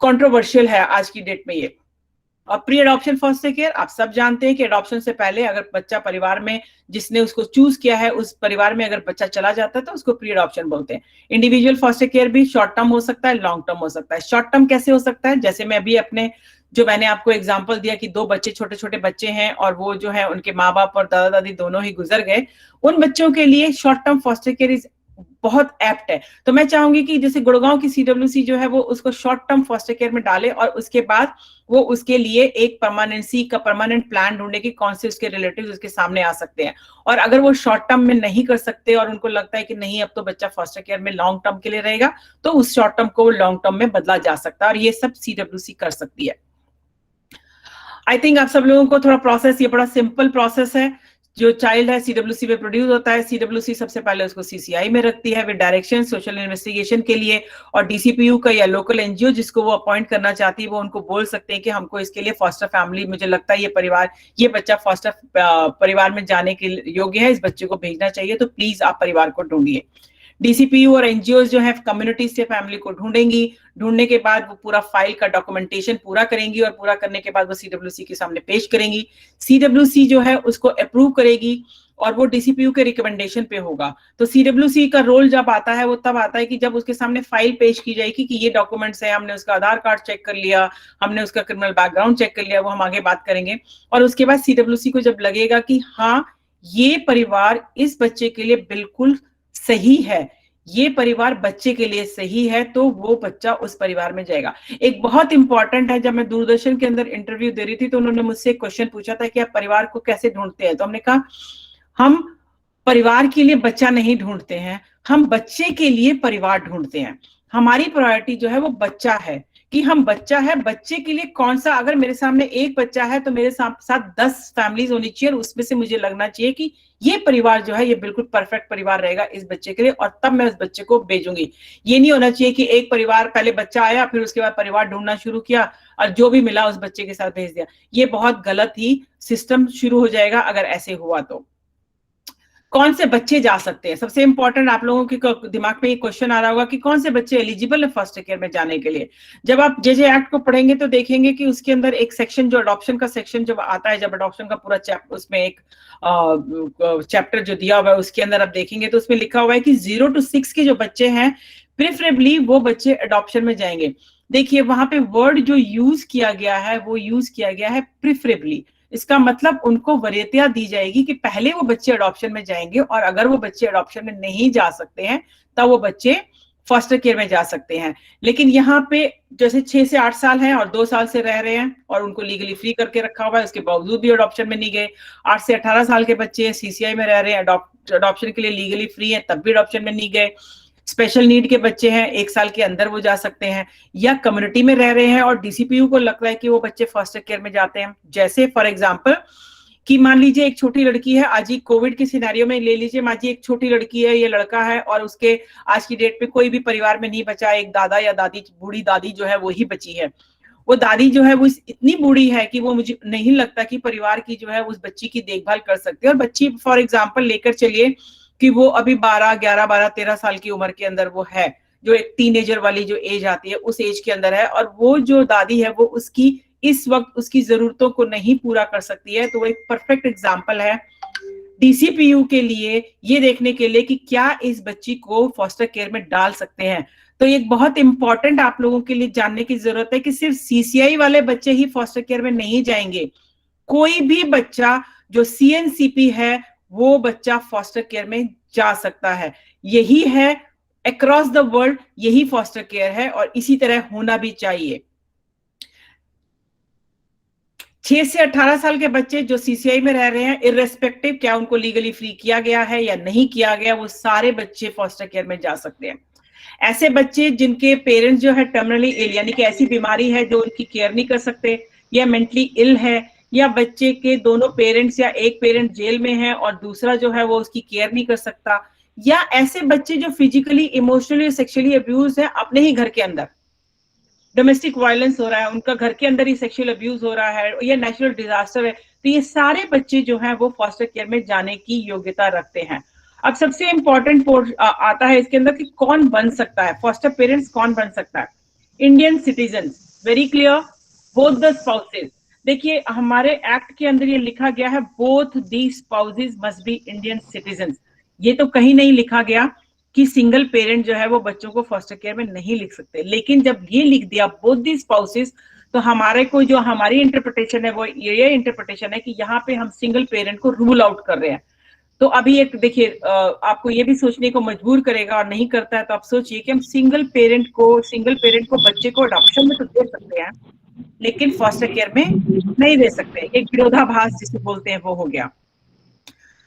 कंट्रोवर्शियल है आज की डेट में ये। और प्री अडॉप्शन फॉस्टर केयर आप सब जानते हैं कि अडॉप्शन से पहले अगर बच्चा परिवार में जिसने उसको चूज किया है उस परिवार में अगर बच्चा चला जाता है तो उसको प्री अडॉप्शन बोलते हैं। इंडिविजुअल फॉस्टर केयर भी शॉर्ट टर्म हो सकता है, लॉन्ग टर्म हो सकता है। शॉर्ट टर्म कैसे हो सकता है, जैसे मैं अभी अपने जो मैंने आपको एग्जांपल दिया कि 2 बच्चे छोटे छोटे बच्चे हैं और वो जो है उनके माँ बाप और दादा दादी दोनों ही गुजर गए, उन बच्चों के लिए short term foster care is बहुत एप्ट है। तो मैं चाहूंगी कि जैसे गुड़गांव की सीडब्ल्यूसी जो है वो उसको शॉर्ट टर्म फॉस्टर केयर में डाले और उसके बाद वो उसके लिए एक परमानेंसी का परमानेंट प्लान ढूंढे कि कौन से उसके रिलेटिव्स उसके सामने आ सकते हैं। और अगर वो शॉर्ट टर्म में नहीं कर सकते और उनको लगता है कि नहीं अब तो बच्चा फॉस्टर केयर में लॉन्ग टर्म के लिए रहेगा, तो उस शॉर्ट टर्म को लॉन्ग टर्म में बदला जा सकता है, और ये सब सीडब्ल्यूसी कर सकती है। आई थिंक आप सब लोगों को थोड़ा प्रोसेस, ये बड़ा सिंपल प्रोसेस है। जो चाइल्ड है सीडब्ल्यूसी में प्रोड्यूस होता है, सीडब्ल्यूसी सबसे पहले उसको सीसीआई में रखती है विद डायरेक्शन सोशल इन्वेस्टिगेशन के लिए, और डीसीपीयू का या लोकल एनजीओ जिसको वो अपॉइंट करना चाहती है वो उनको बोल सकते हैं कि हमको इसके लिए फॉस्टर फैमिली, मुझे लगता है ये परिवार, ये बच्चा फॉस्टर परिवार में जाने के योग्य है, इस बच्चे को भेजना चाहिए, तो प्लीज आप परिवार को ढूंढिए। डीसीपीयू और एनजीओ जो है कम्युनिटी से फैमिली को ढूंढेंगी, ढूंढने के बाद वो पूरा फाइल का डॉक्यूमेंटेशन पूरा करेंगी, और पूरा करने के बाद वो सीडब्ल्यूसी के सामने पेश करेंगी। सीडब्ल्यूसी जो है उसको अप्रूव करेगी और वो डीसीपीयू के रिकमेंडेशन पे होगा। तो सीडब्ल्यूसी का रोल जब आता है वो तब आता है कि जब उसके सामने फाइल पेश की जाएगी कि ये डॉक्यूमेंट्स है, हमने उसका आधार कार्ड चेक कर लिया, हमने उसका क्रिमिनल बैकग्राउंड चेक कर लिया, वो हम आगे बात करेंगे। और उसके बाद सीडब्ल्यूसी को जब लगेगा कि हाँ ये परिवार इस बच्चे के लिए बिल्कुल सही है, ये परिवार बच्चे के लिए सही है, तो वो बच्चा उस परिवार में जाएगा। एक बहुत इंपॉर्टेंट है, जब मैं दूरदर्शन के अंदर इंटरव्यू दे रही थी तो उन्होंने मुझसे क्वेश्चन पूछा था कि आप परिवार को कैसे ढूंढते हैं, तो हमने कहा हम परिवार के लिए बच्चा नहीं ढूंढते हैं, हम बच्चे के लिए परिवार ढूंढते हैं। हमारी प्रायोरिटी जो है वो बच्चा है, कि हम बच्चा है, बच्चे के लिए कौन सा, अगर मेरे सामने एक बच्चा है तो मेरे साथ 10 फैमिलीज होनी चाहिए, और उसमें से मुझे लगना चाहिए कि ये परिवार जो है ये बिल्कुल परफेक्ट परिवार रहेगा इस बच्चे के लिए, और तब मैं उस बच्चे को भेजूंगी। ये नहीं होना चाहिए कि एक परिवार, पहले बच्चा आया फिर उसके बाद परिवार ढूंढना शुरू किया और जो भी मिला उस बच्चे के साथ भेज दिया। ये बहुत गलत ही सिस्टम शुरू हो जाएगा अगर ऐसे हुआ तो। कौन से बच्चे जा सकते हैं, सबसे इंपॉर्टेंट आप लोगों के दिमाग में ये क्वेश्चन आ रहा होगा कि कौन से बच्चे एलिजिबल है फॉस्टर केयर में जाने के लिए। जब आप जेजे एक्ट को पढ़ेंगे तो देखेंगे कि उसके अंदर एक सेक्शन, जो अडॉप्शन का सेक्शन जब आता है, जब अडॉप्शन का पूरा चैप्टर, उसमें एक चैप्टर जो दिया हुआ है उसके अंदर आप देखेंगे तो उसमें लिखा हुआ है कि 0 to 6 के जो बच्चे हैं प्रेफरेबली वो बच्चे अडॉप्शन में जाएंगे। देखिए वहां पे वर्ड जो यूज किया गया है वो यूज किया गया है प्रेफरेबली। इसका मतलब उनको वरीयता दी जाएगी कि पहले वो बच्चे अडॉप्शन में जाएंगे, और अगर वो बच्चे अडॉप्शन में नहीं जा सकते हैं तब वो बच्चे फॉस्टर केयर में जा सकते हैं। लेकिन यहाँ पे जैसे 6 से 8 साल हैं और 2 साल से रह रहे हैं और उनको लीगली फ्री करके रखा हुआ है, उसके बावजूद भी अडॉप्शन में नहीं गए। 8 से 18 साल के बच्चे सीसीआई में रह रहे हैं, अडॉप्शन के लिए लीगली फ्री है, तब भी अडॉप्शन में नहीं गए। स्पेशल नीड के बच्चे हैं, 1 साल के अंदर वो जा सकते हैं, या कम्युनिटी में रह रहे हैं और डीसीपीयू को लगता है कि वो बच्चे फॉस्टर केयर में जाते हैं। जैसे फॉर एग्जांपल कि मान लीजिए एक छोटी लड़की है, आज ही कोविड के सिनेरियो में ले लीजिए, मान लीजिए एक छोटी लड़की है, ये लड़का है, और उसके आज की डेट पे कोई भी परिवार में नहीं बचा, एक दादा या दादी, बूढ़ी दादी जो है वो ही बची है। वो दादी जो है वो इतनी बूढ़ी है कि वो, मुझे नहीं लगता कि परिवार की जो है उस बच्ची की देखभाल कर सकती है। और बच्ची फॉर एग्जाम्पल लेकर चलिए कि वो अभी 13 साल की उम्र के अंदर वो है, जो एक टीनेजर वाली जो एज आती है उस एज के अंदर है, और वो जो दादी है वो उसकी इस वक्त उसकी जरूरतों को नहीं पूरा कर सकती है। तो वो एक परफेक्ट एग्जाम्पल है डीसीपीयू के लिए, ये देखने के लिए कि क्या इस बच्ची को फॉस्टर केयर में डाल सकते हैं। तो एक बहुत इंपॉर्टेंट आप लोगों के लिए जानने की जरूरत है कि सिर्फ सीसीआई वाले बच्चे ही फॉस्टर केयर में नहीं जाएंगे, कोई भी बच्चा जो सीएनसीपी है वो बच्चा फॉस्टर केयर में जा सकता है। यही है अक्रॉस द वर्ल्ड, यही फॉस्टर केयर है और इसी तरह होना भी चाहिए। 6 से 18 साल के बच्चे जो सीसीआई में रह रहे हैं, इररेस्पेक्टिव क्या उनको लीगली फ्री किया गया है या नहीं किया गया, वो सारे बच्चे फॉस्टर केयर में जा सकते हैं। ऐसे बच्चे जिनके पेरेंट्स जो है टर्मिनली इल, यानी कि ऐसी बीमारी है जो उनकी केयर नहीं कर सकते, या मेंटली इल है, या बच्चे के दोनों पेरेंट्स या एक पेरेंट जेल में है और दूसरा जो है वो उसकी केयर नहीं कर सकता, या ऐसे बच्चे जो फिजिकली, इमोशनली, सेक्सुअली अब्यूज है अपने ही घर के अंदर, डोमेस्टिक वायलेंस हो रहा है, उनका घर के अंदर ही सेक्सुअल अब्यूज हो रहा है, या नेचुरल डिजास्टर है, तो ये सारे बच्चे जो हैं वो फॉस्टर केयर में जाने की योग्यता रखते हैं। अब सबसे इंपॉर्टेंट आता है इसके अंदर कि कौन बन सकता है फॉस्टर पेरेंट्स, कौन बन सकता है? Indian citizen, very clear, both the spouses. देखिए हमारे एक्ट के अंदर ये लिखा गया है, both the spouses must be Indian citizen. ये तो कहीं नहीं लिखा गया कि सिंगल पेरेंट जो है वो बच्चों को फॉस्टर केयर में नहीं लिख सकते, लेकिन जब ये लिख दिया बोथ दी स्पाउसेस, तो हमारे को जो हमारी इंटरप्रिटेशन है वो ये इंटरप्रिटेशन है कि यहाँ पे हम सिंगल पेरेंट को रूल आउट कर रहे हैं। तो अभी एक देखिए, आपको ये भी सोचने को मजबूर करेगा, और नहीं करता है तो आप सोचिए कि हम सिंगल पेरेंट को बच्चे को अडॉप्शन में तो दे सकते हैं, लेकिन फॉस्टर केयर में नहीं दे सकते। एक विरोधाभास जिसे बोलते हैं वो हो गया।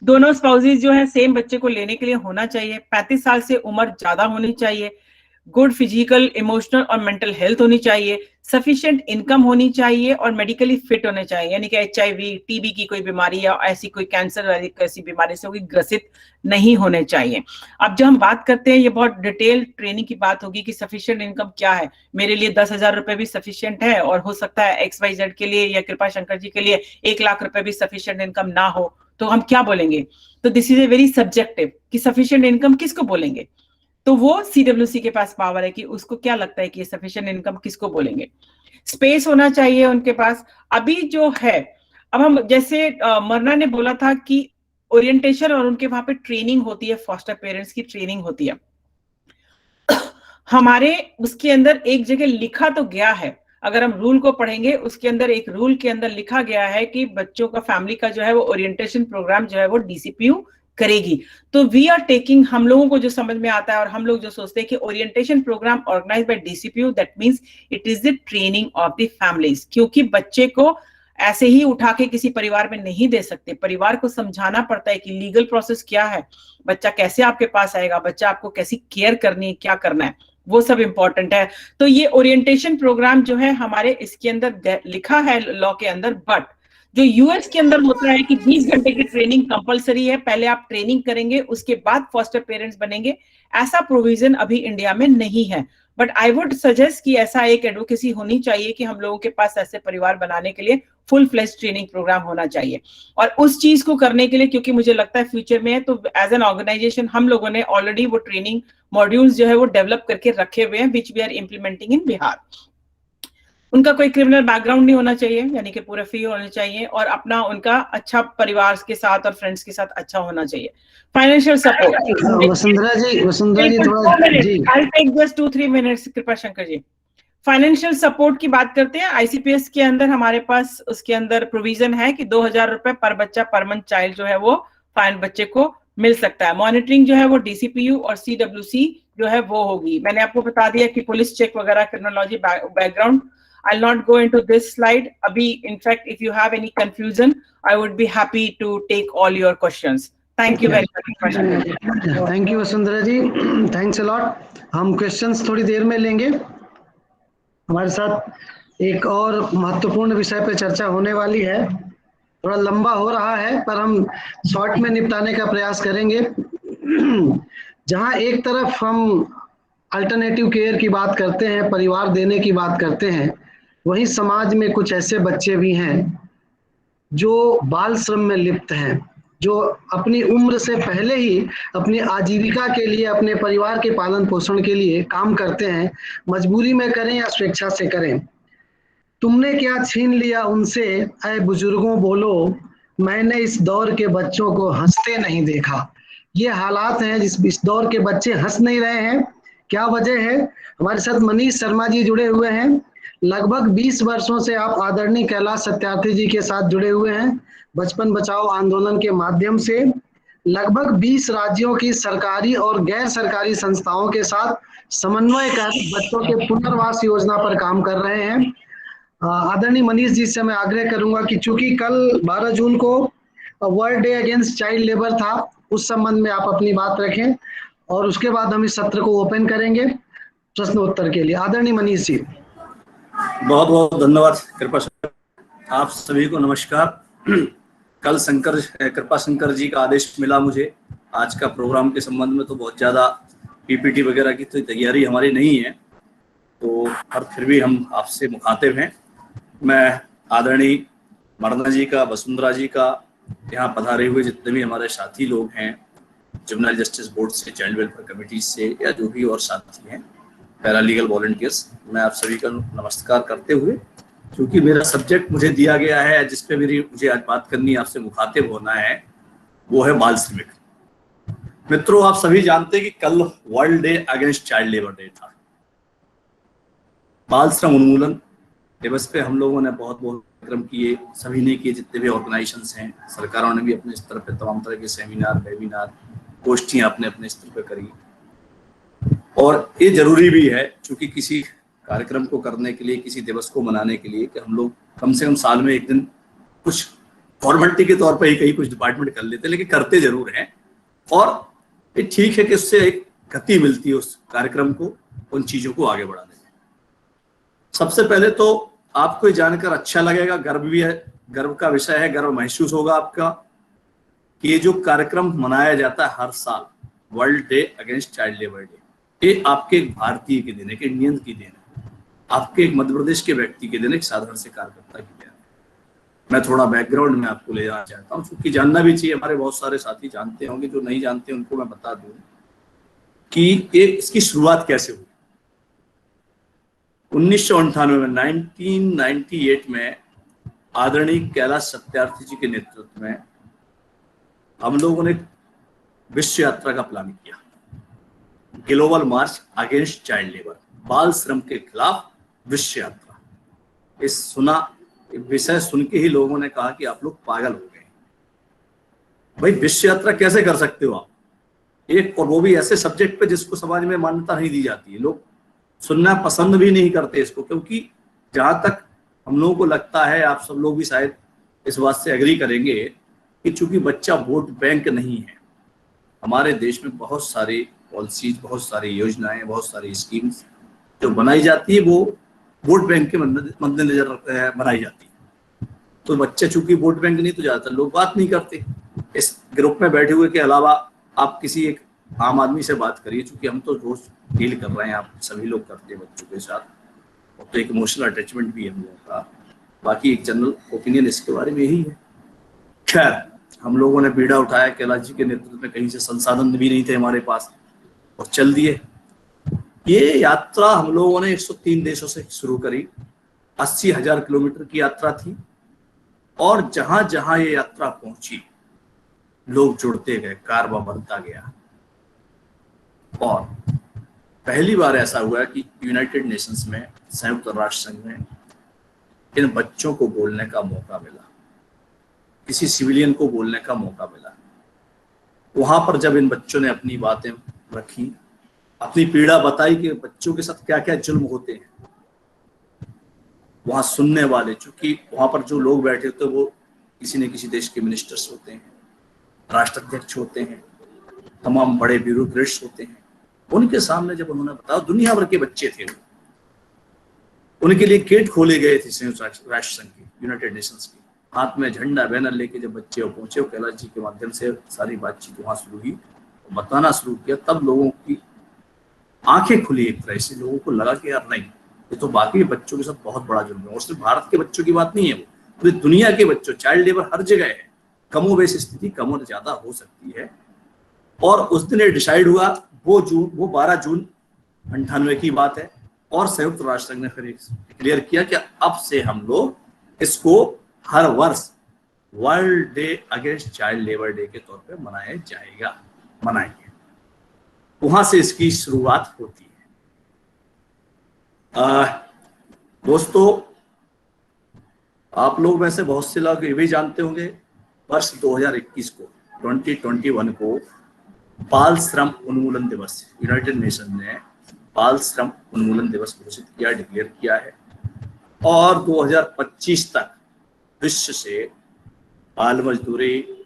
दोनों स्पाउसेस जो है सेम बच्चे को लेने के लिए होना चाहिए, 35 साल से उम्र ज्यादा होनी चाहिए, गुड फिजिकल, इमोशनल और मेंटल हेल्थ होनी चाहिए, सफिशिएंट इनकम होनी चाहिए और मेडिकली फिट होने चाहिए, यानी कि HIV, TB की कोई बीमारी या ऐसी कोई कैंसर वाली ऐसी बीमारी से कोई ग्रसित नहीं होने चाहिए। अब जब हम बात करते हैं, ये बहुत डिटेल ट्रेनिंग की बात होगी कि सफिशिएंट इनकम क्या है। मेरे लिए 10,000 रुपए भी सफिशिएंट है, और हो सकता है XYZ के लिए या कृपा शंकर जी के लिए 1 लाख रुपए भी सफिशिएंट इनकम ना हो, तो हम क्या बोलेंगे? तो this is a very subjective कि सफिशिएंट इनकम किसको बोलेंगे, तो वो CWC के पास पावर है कि उसको क्या लगता है कि ये सफिशिएंट इनकम किसको बोलेंगे। स्पेस होना चाहिए उनके पास। अभी जो है, अब हम जैसे मरना ने बोला था कि ओरिएंटेशन और उनके वहां पे ट्रेनिंग होती है, फॉस्टर पेरेंट्स की ट्रेनिंग होती है। हमारे उसके अंदर एक जगह लिखा तो गया है, अगर हम रूल को पढ़ेंगे उसके अंदर एक रूल के अंदर लिखा गया है कि बच्चों का, फैमिली का जो है वो ओरिएंटेशन प्रोग्राम जो है वो DCPU करेगी। तो वी आर टेकिंग, हम लोगों को जो समझ में आता है और हम लोग जो सोचते हैं कि orientation program organized by DCPU, that means it is the training of the families, क्योंकि बच्चे को ऐसे ही उठा के किसी परिवार में नहीं दे सकते। परिवार को समझाना पड़ता है कि लीगल प्रोसेस क्या है, बच्चा कैसे आपके पास आएगा, बच्चा आपको कैसी केयर करनी है, क्या करना है, वो सब इंपॉर्टेंट है। तो ये ओरिएंटेशन प्रोग्राम जो है हमारे इसके अंदर लिखा है लॉ के अंदर, बट जो US के अंदर होता है कि 20 घंटे की ट्रेनिंग कंपलसरी है, पहले आप ट्रेनिंग करेंगे उसके बाद फॉस्टर पेरेंट्स बनेंगे, ऐसा प्रोविजन अभी इंडिया में नहीं है। बट आई वुड सजेस्ट कि ऐसा एक एडवोकेसी होनी चाहिए कि हम लोगों के पास ऐसे परिवार बनाने के लिए फुल फ्लेज ट्रेनिंग प्रोग्राम होना चाहिए। और उस चीज को करने के लिए, क्योंकि मुझे लगता है फ्यूचर में है, तो एज एन ऑर्गेनाइजेशन हम लोगों ने ऑलरेडी वो ट्रेनिंग मॉड्यूल्स जो है वो डेवलप करके रखे हुए हैं, विच वी आर इम्प्लीमेंटिंग इन बिहार। उनका कोई क्रिमिनल बैकग्राउंड नहीं होना चाहिए, यानी कि पूरे फ्री होने चाहिए, और अपना उनका अच्छा परिवार के साथ और फ्रेंड्स के साथ अच्छा होना चाहिए। फाइनेंशियल सपोर्ट, वसुंधरा जी थोड़ा जी, I'll take just 2-3 minutes, कृपा शंकर जी। फाइनेंशियल सपोर्ट की बात करते हैं। ICPS के अंदर हमारे पास उसके अंदर प्रोविजन है कि 2,000 रुपए पर बच्चा पर मंथ चाइल्ड जो है वो फाइन बच्चे को मिल सकता है। मॉनिटरिंग जो है वो DCPU और CWC जो है वो होगी। मैंने आपको बता दिया कि पुलिस चेक वगैरह, criminology background, I'll not go into this slide. Abhi, in fact, if you have any confusion, I would be happy to take all your questions. Thank you very much. Thank you Vasundhara ji, thanks a lot. हम questions थोड़ी देर में लेंगे। हमारे साथ एक और महत्वपूर्ण विषय पे चर्चा होने वाली है, थोड़ा लंबा हो रहा है पर हम शॉर्ट में निपटाने का प्रयास करेंगे। जहां एक तरफ हम अल्टरनेटिव केयर की बात करते हैं, परिवार देने की बात करते हैं, वहीं समाज में कुछ ऐसे बच्चे भी हैं जो बाल श्रम में लिप्त हैं, जो अपनी उम्र से पहले ही अपनी आजीविका के लिए, अपने परिवार के पालन पोषण के लिए काम करते हैं, मजबूरी में करें या स्वेच्छा से करें। तुमने क्या छीन लिया उनसे, ऐ बुजुर्गों बोलो, मैंने इस दौर के बच्चों को हंसते नहीं देखा। ये हालात हैं इस दौर के बच्चे हंस नहीं रहे हैं। क्या वजह है? हमारे साथ मनीष शर्मा जी जुड़े हुए हैं। लगभग 20 वर्षों से आप आदरणीय कैलाश सत्यार्थी जी के साथ जुड़े हुए हैं। बचपन बचाओ आंदोलन के माध्यम से लगभग 20 राज्यों की सरकारी और गैर सरकारी संस्थाओं के साथ समन्वय कर बच्चों के पुनर्वास योजना पर काम कर रहे हैं। आदरणीय मनीष जी से मैं आग्रह करूंगा कि चूंकि कल 12 जून को world day against child labour था, उस संबंध में आप अपनी बात रखें और उसके बाद हम इस सत्र को ओपन करेंगे प्रश्न उत्तर के लिए। आदरणीय मनीष जी। बहुत बहुत धन्यवाद कृपा। आप सभी को नमस्कार। कल कृपा शंकर जी का आदेश मिला मुझे आज का प्रोग्राम के संबंध में, तो बहुत ज़्यादा पीपीटी वगैरह की तो तैयारी हमारी नहीं है, तो पर फिर भी हम आपसे मुखातिब हैं। मैं आदरणीय मरना जी का, वसुंधरा जी का, यहाँ पधारे हुए जितने भी हमारे साथी लोग हैं, जुवेनाइल जस्टिस बोर्ड से, चाइल्ड वेलफेयर कमेटी से, या जो भी और साथी हैं, पैरालीगल वॉलंटियर्स, मैं आप सभी का नमस्कार करते हुए, क्योंकि मेरा सब्जेक्ट मुझे दिया गया है जिसपे मुझे आज बात करनी, आपसे मुखातिब होना है, वो है बाल श्रमिक। मित्रों, आप सभी जानते हैं कि कल world day against child labour day था। बाल श्रम उन्मूलन दिवस पे हम लोगों ने बहुत कार्यक्रम किए, सभी ने किए, जितने भी ऑर्गेनाइजेशंस हैं, सरकारों ने भी अपने स्तर पे तमाम तरह के सेमिनार, वेबिनार, गोष्ठियां अपने अपने स्तर पे करी। और ये जरूरी भी है, क्योंकि किसी कार्यक्रम को करने के लिए, किसी दिवस को मनाने के लिए, कि हम लोग कम से कम साल में एक दिन कुछ फॉर्मेलिटी के तौर पर ही कहीं कुछ डिपार्टमेंट कर लेते, लेकिन करते जरूर हैं। और ये ठीक है कि उससे एक गति मिलती है उस कार्यक्रम को, उन चीजों को आगे बढ़ाने में। सबसे पहले तो आपको ये जानकर अच्छा लगेगा, गर्व भी है, गर्व का विषय है, गर्व महसूस होगा आपका कि ये जो कार्यक्रम मनाया जाता है हर साल, world day against child labour day, ये आपके एक भारतीय के दिन, एक इंडियन की दिन है, आपके एक मध्य प्रदेश के व्यक्ति के दिन, एक साधारण से कार्यकर्ता की दिन। मैं थोड़ा बैकग्राउंड में आपको ले जाना चाहता हूँ, क्योंकि जानना भी चाहिए, हमारे बहुत सारे साथी जानते होंगे, जो नहीं जानते उनको मैं बता दूं कि ये इसकी शुरुआत कैसे हुई। 1998 में, 1998 में आदरणीय कैलाश सत्यार्थी जी के नेतृत्व में हम लोगों ने विश्व यात्रा का प्लान किया, ग्लोबल मार्च अगेंस्ट चाइल्ड लेबर, बाल श्रम के खिलाफ विश्व यात्रा। इस विषय सुन के ही लोगों ने कहा कि आप लोग पागल हो गए भाई, विश्व यात्रा कैसे कर सकते हो आप, एक और वो भी ऐसे सब्जेक्ट पे जिसको समाज में मान्यता नहीं दी जाती है। लोग सुनना पसंद भी नहीं करते इसको, क्योंकि जहां तक हम लोगों को लगता है, आप सब लोग भी शायद इस बात से एग्री करेंगे कि चूंकि बच्चा वोट बैंक नहीं है, हमारे देश में बहुत सारी पॉलिसीज, बहुत सारी योजनाएं, बहुत सारी स्कीम्स जो बनाई जाती है, वो वोट बैंक के मद्देनजर बनाई जाती है। तो बच्चे चूंकि वोट बैंक नहीं, तो ज्यादातर लोग बात नहीं करते। इस ग्रुप में बैठे हुए के अलावा आप किसी एक आम आदमी से बात करिए, चूंकि हम तो रोज डील कर रहे हैं, आप सभी लोग करते हैं बच्चों के साथ, और तो एक इमोशनल अटैचमेंट भी है हम लोगों का। बाकी एक जनरल ओपिनियन इसके बारे में यही है। खैर, हम लोगों ने बीड़ा उठाया, कैलाश जी के नेतृत्व में, कहीं से संसाधन भी नहीं थे हमारे पास, और चल दिए। ये यात्रा हम लोगों ने 103 देशों से शुरू करी, 80,000 किलोमीटर की यात्रा थी, और जहां जहां ये यात्रा पहुंची, लोग जुड़ते गए, कारवां बनता गया। और पहली बार ऐसा हुआ कि यूनाइटेड नेशंस में, संयुक्त राष्ट्र संघ में, इन बच्चों को बोलने का मौका मिला, किसी सिविलियन को बोलने का मौका मिला। वहां पर जब इन बच्चों ने अपनी बातें रखी, अपनी पीड़ा बताई कि बच्चों के साथ क्या क्या जुल्म होते हैं, वहां सुनने वाले, चूंकि वहां पर जो लोग बैठे थे वो किसी न किसी देश के मिनिस्टर्स होते हैं, राष्ट्राध्यक्ष होते हैं, तमाम बड़े ब्यूरोक्रेट्स होते हैं। उनके सामने जब उन्होंने बताया, दुनिया भर के बच्चे थे, उनके लिए गेट खोले गए थे संयुक्त राष्ट्र संघ के, यूनाइटेड नेशंस के, हाथ में झंडा बैनर लेके जब बच्चे पहुंचे, कैलाश जी के माध्यम से सारी बातचीत वहां शुरू हुई, बताना शुरू किया, तब लोगों की आंखें खुली। एक तरह से लोगों को लगा कि यार नहीं, ये तो बाकी बच्चों के साथ बहुत बड़ा जुर्म है, और सिर्फ भारत के बच्चों की बात नहीं है, वो पूरी दुनिया के बच्चों, चाइल्ड लेबर हर जगह है, कमोबेश स्थिति कम और ज्यादा हो सकती है। और उस दिन ये डिसाइड हुआ, वो 12 जून 98 की बात है, और संयुक्त राष्ट्र संघ ने फिर क्लियर किया कि अब से हम लोग इसको हर वर्ष world day against child labour day के तौर पे मनाया जाएगा, मनाएंगे। वहां से इसकी शुरुआत होती है। दोस्तों, आप लोग में से बहुत से लोग ये भी जानते होंगे, वर्ष 2021 को, 2021 को बाल श्रम उन्मूलन दिवस, यूनाइटेड नेशन ने बाल श्रम उन्मूलन दिवस घोषित किया, डिक्लेयर किया है। और 2025 तक विश्व से बाल मजदूरी,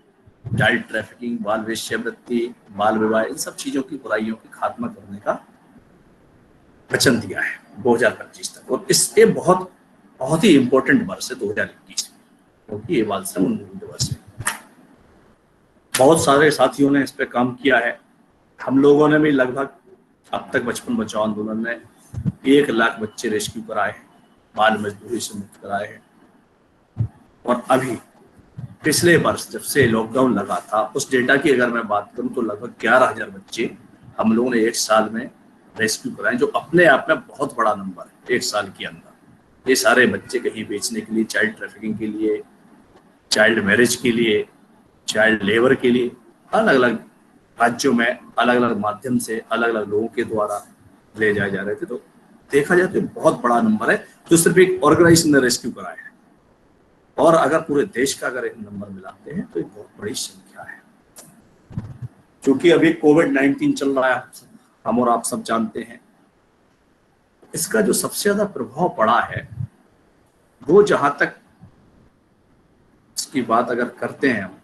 चाइल्ड ट्रैफिकिंग, बाल वेश्यावृत्ति, बाल विवाह, इन सब चीजों की बुराइयों की खात्मा करने का वचन दिया है 2025 तक। और इससे बहुत ही इंपॉर्टेंट वर्ष है 2021। क्योंकि ये बाल श्रम उन्मूलन दिवस है। बहुत सारे साथियों ने इस पे काम किया है। हम लोगों ने भी लगभग अब तक बचपन बचाओ आंदोलन में 1 लाख बच्चे रेस्क्यू कराए हैं, बाल मजदूरी से मुक्त कराए हैं। और अभी पिछले वर्ष जब से लॉकडाउन लगा था, उस डेटा की अगर मैं बात करूं तो लगभग 11,000 बच्चे हम लोगों ने 1 साल में रेस्क्यू कराए, जो अपने आप में बहुत बड़ा नंबर है 1 साल के अंदर। ये सारे बच्चे कहीं बेचने के लिए, चाइल्ड ट्रैफिकिंग के लिए, चाइल्ड मैरिज के लिए, चाइल्ड लेबर के लिए अलग अलग राज्यों में अलग अलग माध्यम से अलग अलग लोगों के द्वारा ले जाए जा रहे थे। तो देखा जाए तो बहुत बड़ा नंबर है जो सिर्फ एक ऑर्गेनाइजेशन ने रेस्क्यू कराया है। और अगर पूरे देश का अगर एक नंबर मिलाते हैं तो एक बहुत बड़ी संख्या है। क्योंकि अभी कोविड-19 चल रहा है, हम और आप सब जानते हैं, इसका जो सबसे ज्यादा प्रभाव पड़ा है वो जहां तक इसकी बात अगर करते हैं हम,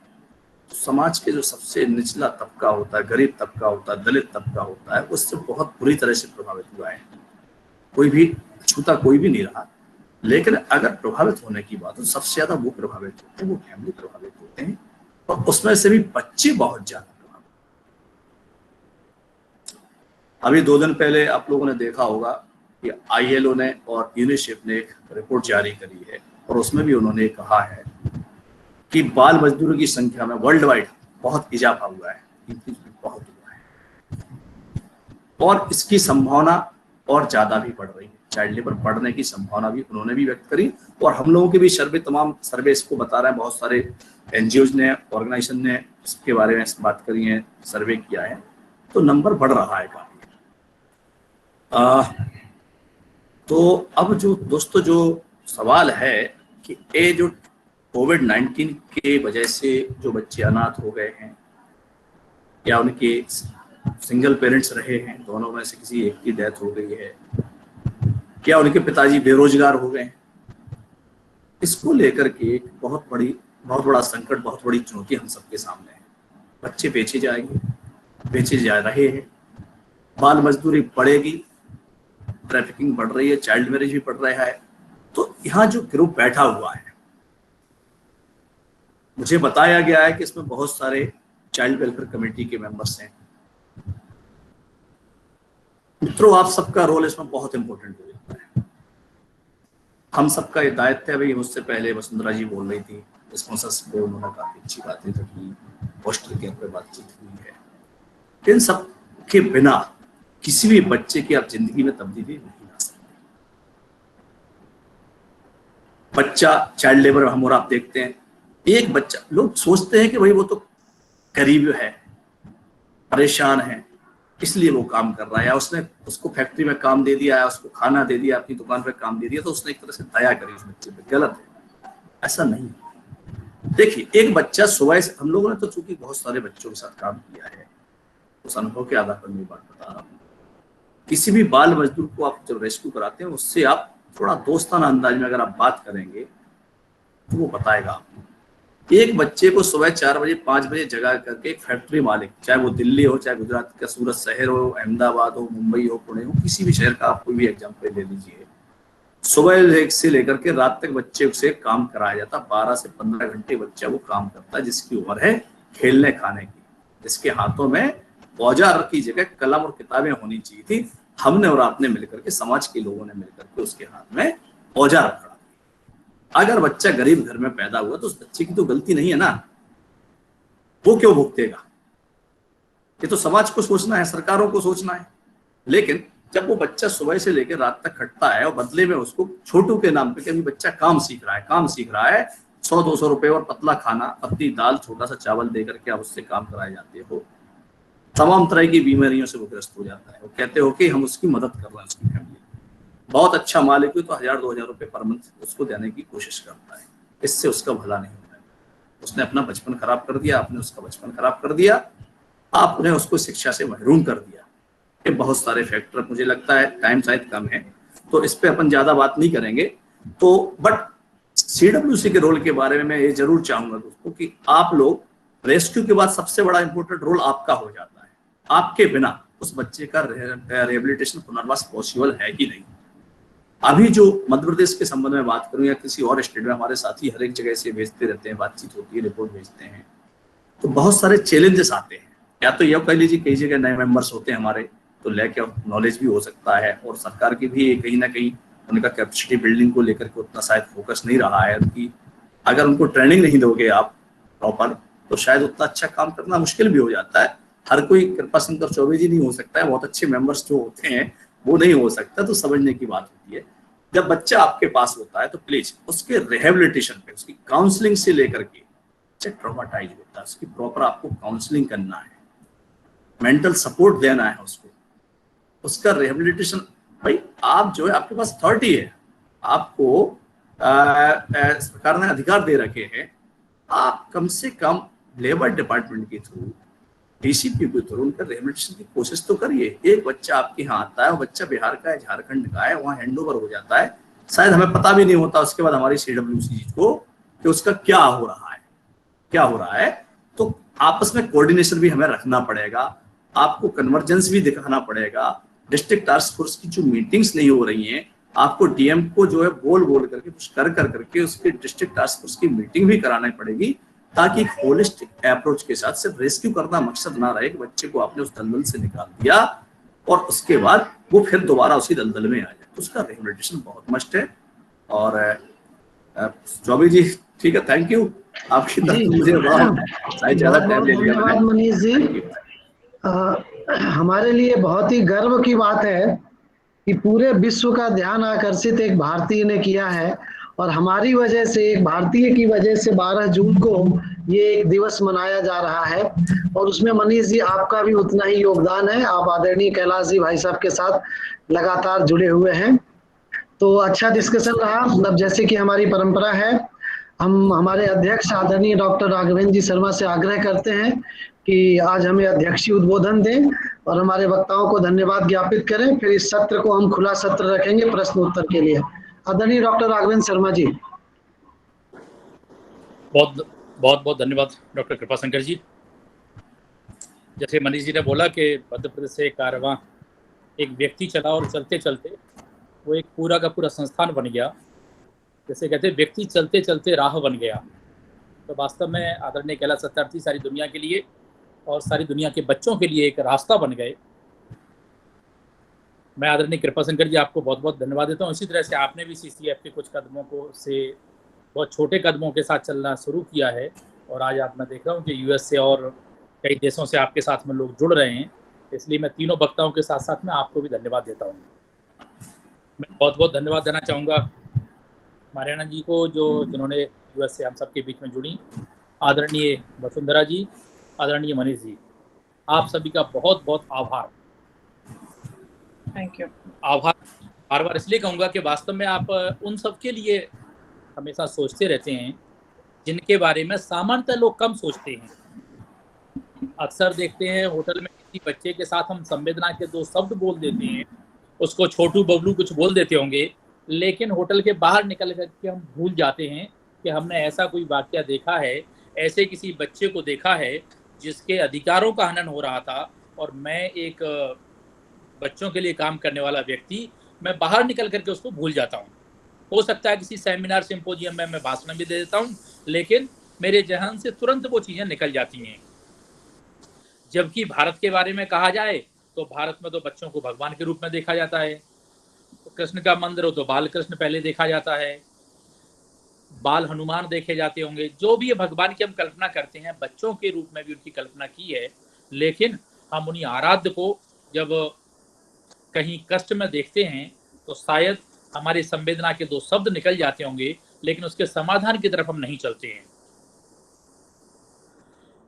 तो समाज के जो सबसे निचला तबका होता है, गरीब तबका होता है, दलित तबका होता है, उससे बहुत बुरी तरह से प्रभावित हुआ है। कोई भी छूता कोई भी नहीं रहा। लेकिन अगर प्रभावित होने की बात हो, सबसे ज्यादा वो प्रभावित होते हैं, वो फैमिली प्रभावित होते हैं, और उसमें से भी बच्चे बहुत ज्यादा प्रभावित। अभी 2 दिन पहले आप लोगों ने देखा होगा कि ILO ने और यूनिसेफ ने एक रिपोर्ट जारी करी है, और उसमें भी उन्होंने कहा है कि बाल मजदूरों की संख्या में वर्ल्ड वाइड बहुत इजाफा हुआ है, बहुत हुआ है, और इसकी संभावना और ज्यादा भी बढ़ रही है। चाइल्ड लेबर बढ़ने की संभावना भी उन्होंने भी व्यक्त करी, और हम लोगों के भी सर्वे, तमाम सर्वे इसको बता रहे हैं। बहुत सारे NGOs ने, ऑर्गेनाइजेशन ने इसके बारे में बात करी है, सर्वे किया है, तो नंबर बढ़ रहा है काफी। तो अब जो दोस्तों जो सवाल है कि ये जो कोविड-19 के वजह से जो बच्चे अनाथ हो गए हैं या उनके सिंगल पेरेंट्स रहे हैं, दोनों में से किसी एक की डेथ हो गई है, क्या उनके पिताजी बेरोजगार हो गए हैं, इसको लेकर के एक बहुत बड़ा संकट, बहुत बड़ी चुनौती हम सबके सामने है। बच्चे बेचे जाएंगे, बेचे जा रहे हैं, बाल मजदूरी बढ़ेगी, ट्रैफिकिंग बढ़ रही है, चाइल्ड मैरिज भी बढ़ रहा है। तो यहाँ जो ग्रुप बैठा हुआ है, मुझे बताया गया है कि इसमें बहुत सारे चाइल्ड वेलफेयर कमेटी के मेंबर्स हैं। मित्रों, आप सबका रोल इसमें बहुत इंपॉर्टेंट हो जाता है। हम सबका ये दायित्व है। भाई, मुझसे पहले वसुंधरा जी बोल रही थी, स्पॉन्सर्स पे उन्होंने काफी अच्छी बातें कही, पोस्टर केयर पे बातचीत हुई है। इन सब के बिना किसी भी बच्चे की आप जिंदगी में तब्दीली नहीं ला सकते। बच्चा चाइल्ड लेबर हम और आप देखते हैं, एक बच्चा, लोग सोचते हैं कि भाई वो तो गरीब है, परेशान है, इसलिए वो काम कर रहा है, या उसने उसको फैक्ट्री में काम दे दिया है, उसको खाना दे दिया, अपनी दुकान पे काम दे दिया, तो उसने एक तरह से दया करी उस बच्चे पे। गलत है, ऐसा नहीं। देखिए, एक बच्चा सुबह से, हम लोगों ने तो चूंकि बहुत सारे बच्चों के साथ काम किया है, उस अनुभव के आधार पर मैं बात बता रहा हूँ। किसी भी बाल मजदूर को आप जब रेस्क्यू कराते हैं, उससे आप थोड़ा दोस्ताना अंदाज में अगर आप बात करेंगे तो वो बताएगा आपको। एक बच्चे को सुबह 4 बजे 5 बजे जगा करके एक फैक्ट्री मालिक, चाहे वो दिल्ली हो, चाहे गुजरात का सूरत शहर हो, अहमदाबाद हो, मुंबई हो, पुणे हो, किसी भी शहर का आप कोई भी एग्जाम्पल ले लीजिए, सुबह से लेकर के रात तक बच्चे से काम कराया जाता। 12 से 15 घंटे बच्चा वो काम करता है, जिसकी उम्र है खेलने खाने की, जिसके हाथों में औजार की जगह कलम और किताबें होनी चाहिए थी। हमने और आपने मिलकर के, समाज के लोगों ने मिलकर के उसके हाथ में औजार पकड़ा। अगर बच्चा गरीब घर में पैदा हुआ तो उस बच्चे की तो गलती नहीं है ना, वो क्यों भुगतेगा? ये तो समाज को सोचना है, सरकारों को सोचना है। लेकिन जब वो बच्चा सुबह से लेकर रात तक खटता है और बदले में उसको छोटू के नाम पे, कि बच्चा काम सीख रहा है 100-200 रुपए और पतला खाना, पतली दाल, छोटा सा चावल देकर के आप उससे काम कराए जाते हो, तमाम तरह की बीमारियों से वो ग्रस्त हो जाता है। वो कहते हो कि हम उसकी मदद कर रहे हैं, उसकी फैमिली बहुत अच्छा मालिक हुई तो 1000-2000 रुपए पर मंथ उसको देने की कोशिश करता है। इससे उसका भला नहीं होता है। उसने अपना बचपन खराब कर दिया, आपने उसका बचपन खराब कर दिया, आपने उसको शिक्षा से महरूम कर दिया। ये बहुत सारे फैक्टर, मुझे लगता है टाइम शायद कम है तो इस पे अपन ज्यादा बात नहीं करेंगे। तो बट CWC के रोल के बारे में मैं ये जरूर चाहूंगा दोस्तों कि आप लोग, रेस्क्यू के बाद सबसे बड़ा इंपॉर्टेंट रोल आपका हो जाता है। आपके बिना उस बच्चे का रिहेबिलिटेशन, पुनर्वास पॉसिबल है कि नहीं। अभी जो मध्य प्रदेश के संबंध में बात करूं या किसी और स्टेट में, हमारे साथी हर एक जगह से भेजते रहते हैं, बातचीत होती है, रिपोर्ट भेजते हैं, तो बहुत सारे चैलेंजेस आते हैं। या तो यह कह लीजिए कई जगह नए मेंबर्स होते हैं हमारे, तो लैक ऑफ नॉलेज भी हो सकता है, और सरकार की भी कहीं ना कहीं उनका कैपेसिटी बिल्डिंग को लेकर के उतना शायद फोकस नहीं रहा है कि अगर उनको ट्रेनिंग नहीं दोगे आप प्रॉपर, तो शायद उतना अच्छा काम करना मुश्किल भी हो जाता है। हर कोई कृपाशंकर चौबे जी नहीं हो सकता है, बहुत अच्छे मेंबर्स जो होते हैं वो नहीं हो सकता, तो समझने की बात होती है। जब बच्चा आपके पास होता है तो प्लीज उसके रिहेबिलिटेशन पे, उसकी काउंसलिंग से लेकर के, बच्चा ट्रॉमाटाइज होता है, उसकी प्रॉपर आपको काउंसलिंग करना है, मेंटल सपोर्ट देना है उसको, उसका रिहेबिलिटेशन। भाई आप जो है, आपके पास अथॉरिटी है, आपको सरकार ने अधिकार दे रखे हैं, आप कम से कम लेबर डिपार्टमेंट के थ्रू, डीसीपी के थ्रू उनका रिहेबिलिटेशन की कोशिश तो करिए। एक बच्चा आपके यहाँ आता है, वो बच्चा बिहार का है, झारखंड का है, वहाँ हैंड ओवर हो जाता है, शायद हमें पता भी नहीं होता उसके बाद हमारी CWC को कि उसका क्या हो रहा है। तो आपस में कोऑर्डिनेशन भी हमें रखना पड़ेगा, आपको कन्वर्जेंस भी दिखाना पड़ेगा। डिस्ट्रिक्ट टास्क फोर्स की जो मीटिंग्स नहीं हो रही हैं, आपको डीएम को जो है बोल करके कुछ करके उसके डिस्ट्रिक्ट टास्क फोर्स की मीटिंग भी करानी पड़ेगी, ताकि होलिस्टिक अप्रोच के साथ सिर्फ रेस्क्यू करना मकसद ना रहे कि बच्चे को आपने उस दलदल से निकाल दिया और उसके बाद वो फिर दोबारा उसी दलदल में आ जाए। तो उसका रिहेबिलिटेशन बहुत मस्ट है। और चौबे जी ठीक है, थैंक यू आपकी तरफ मुझे ज्यादा टाइम ले लिया। धन्यवाद मनीष जी। हमारे लिए बहुत ही गर्व की बात है कि पूरे विश्व का ध्यान आकर्षित एक भारतीय ने किया है, और हमारी वजह से, एक भारतीय की वजह से 12 जून को ये एक दिवस मनाया जा रहा है। और उसमें मनीष जी आपका भी उतना ही योगदान है, आप आदरणीय कैलाश जी भाई साहब के साथ लगातार जुड़े हुए हैं। तो अच्छा डिस्कशन रहा। मतलब जैसे कि हमारी परंपरा है, हम हमारे अध्यक्ष आदरणीय डॉक्टर राघवेंद्र जी शर्मा से आग्रह करते हैं कि आज हमें अध्यक्षीय उद्बोधन दें और हमारे वक्ताओं को धन्यवाद ज्ञापित करें। फिर इस सत्र को हम खुला सत्र रखेंगे प्रश्न उत्तर के लिए। आदरणीय डॉक्टर राघवेंद्र शर्मा जी। बहुत धन्यवाद डॉक्टर कृपाशंकर जी। जैसे मनीष जी ने बोला कि मध्य प्रदेश से कारवां एक व्यक्ति चला और चलते चलते वो एक पूरा का पूरा संस्थान बन गया। जैसे कहते हैं व्यक्ति चलते चलते राह बन गया। तो वास्तव में आदरणीय कैलाश सत्यार्थी सारी दुनिया के लिए और सारी दुनिया के बच्चों के लिए एक रास्ता बन गए। मैं आदरणीय कृपाशंकर जी आपको बहुत बहुत धन्यवाद देता हूँ। इसी तरह से आपने भी CCF के कुछ कदमों को से बहुत छोटे कदमों के साथ चलना शुरू किया है, और आज आप मैं देख रहा हूँ कि US से और कई देशों से आपके साथ में लोग जुड़ रहे हैं। इसलिए मैं तीनों वक्ताओं के साथ साथ में आपको भी धन्यवाद देता हूँ। मैं बहुत बहुत धन्यवाद देना चाहूँगा मारियाना जी को, जिन्होंने US से हम सबके बीच में जुड़ी, आदरणीय वसुंधरा जी, आदरणीय मनीष जी, आप सभी का बहुत बहुत आभार। Thank you. आभार बार बार इसलिए कहूँगा कि वास्तव में आप उन सब के लिए हमेशा सोचते रहते हैं जिनके बारे में सामान्यतः लोग कम सोचते हैं। अक्सर देखते हैं होटल में किसी बच्चे के साथ हम संवेदना के 2 शब्द बोल देते हैं, उसको छोटू बबलू कुछ बोल देते होंगे, लेकिन होटल के बाहर निकल करके हम भूल जाते हैं कि हमने ऐसा कोई वाकया देखा है, ऐसे किसी बच्चे को देखा है जिसके अधिकारों का हनन हो रहा था, और मैं एक बच्चों के लिए काम करने वाला व्यक्ति, मैं बाहर निकल करके उसको भूल जाता हूँ। हो सकता है किसी सेमिनार सिंपोजियम में मैं भाषण भी दे देता हूँ, लेकिन मेरे जहन से तुरंत वो चीज़ें निकल जाती हैं। जबकि भारत के बारे में कहा जाए तो भारत में तो बच्चों को भगवान के रूप में देखा जाता है। कृष्ण का मंदिर हो तो बाल कृष्ण पहले देखा जाता है, बाल हनुमान देखे जाते होंगे। जो भी भगवान की हम कल्पना करते हैं, बच्चों के रूप में भी उनकी कल्पना की है, लेकिन हम उन्हीं आराध्य को जब कहीं कष्ट में देखते हैं तो शायद हमारी संवेदना के 2 शब्द निकल जाते होंगे, लेकिन उसके समाधान की तरफ हम नहीं चलते हैं।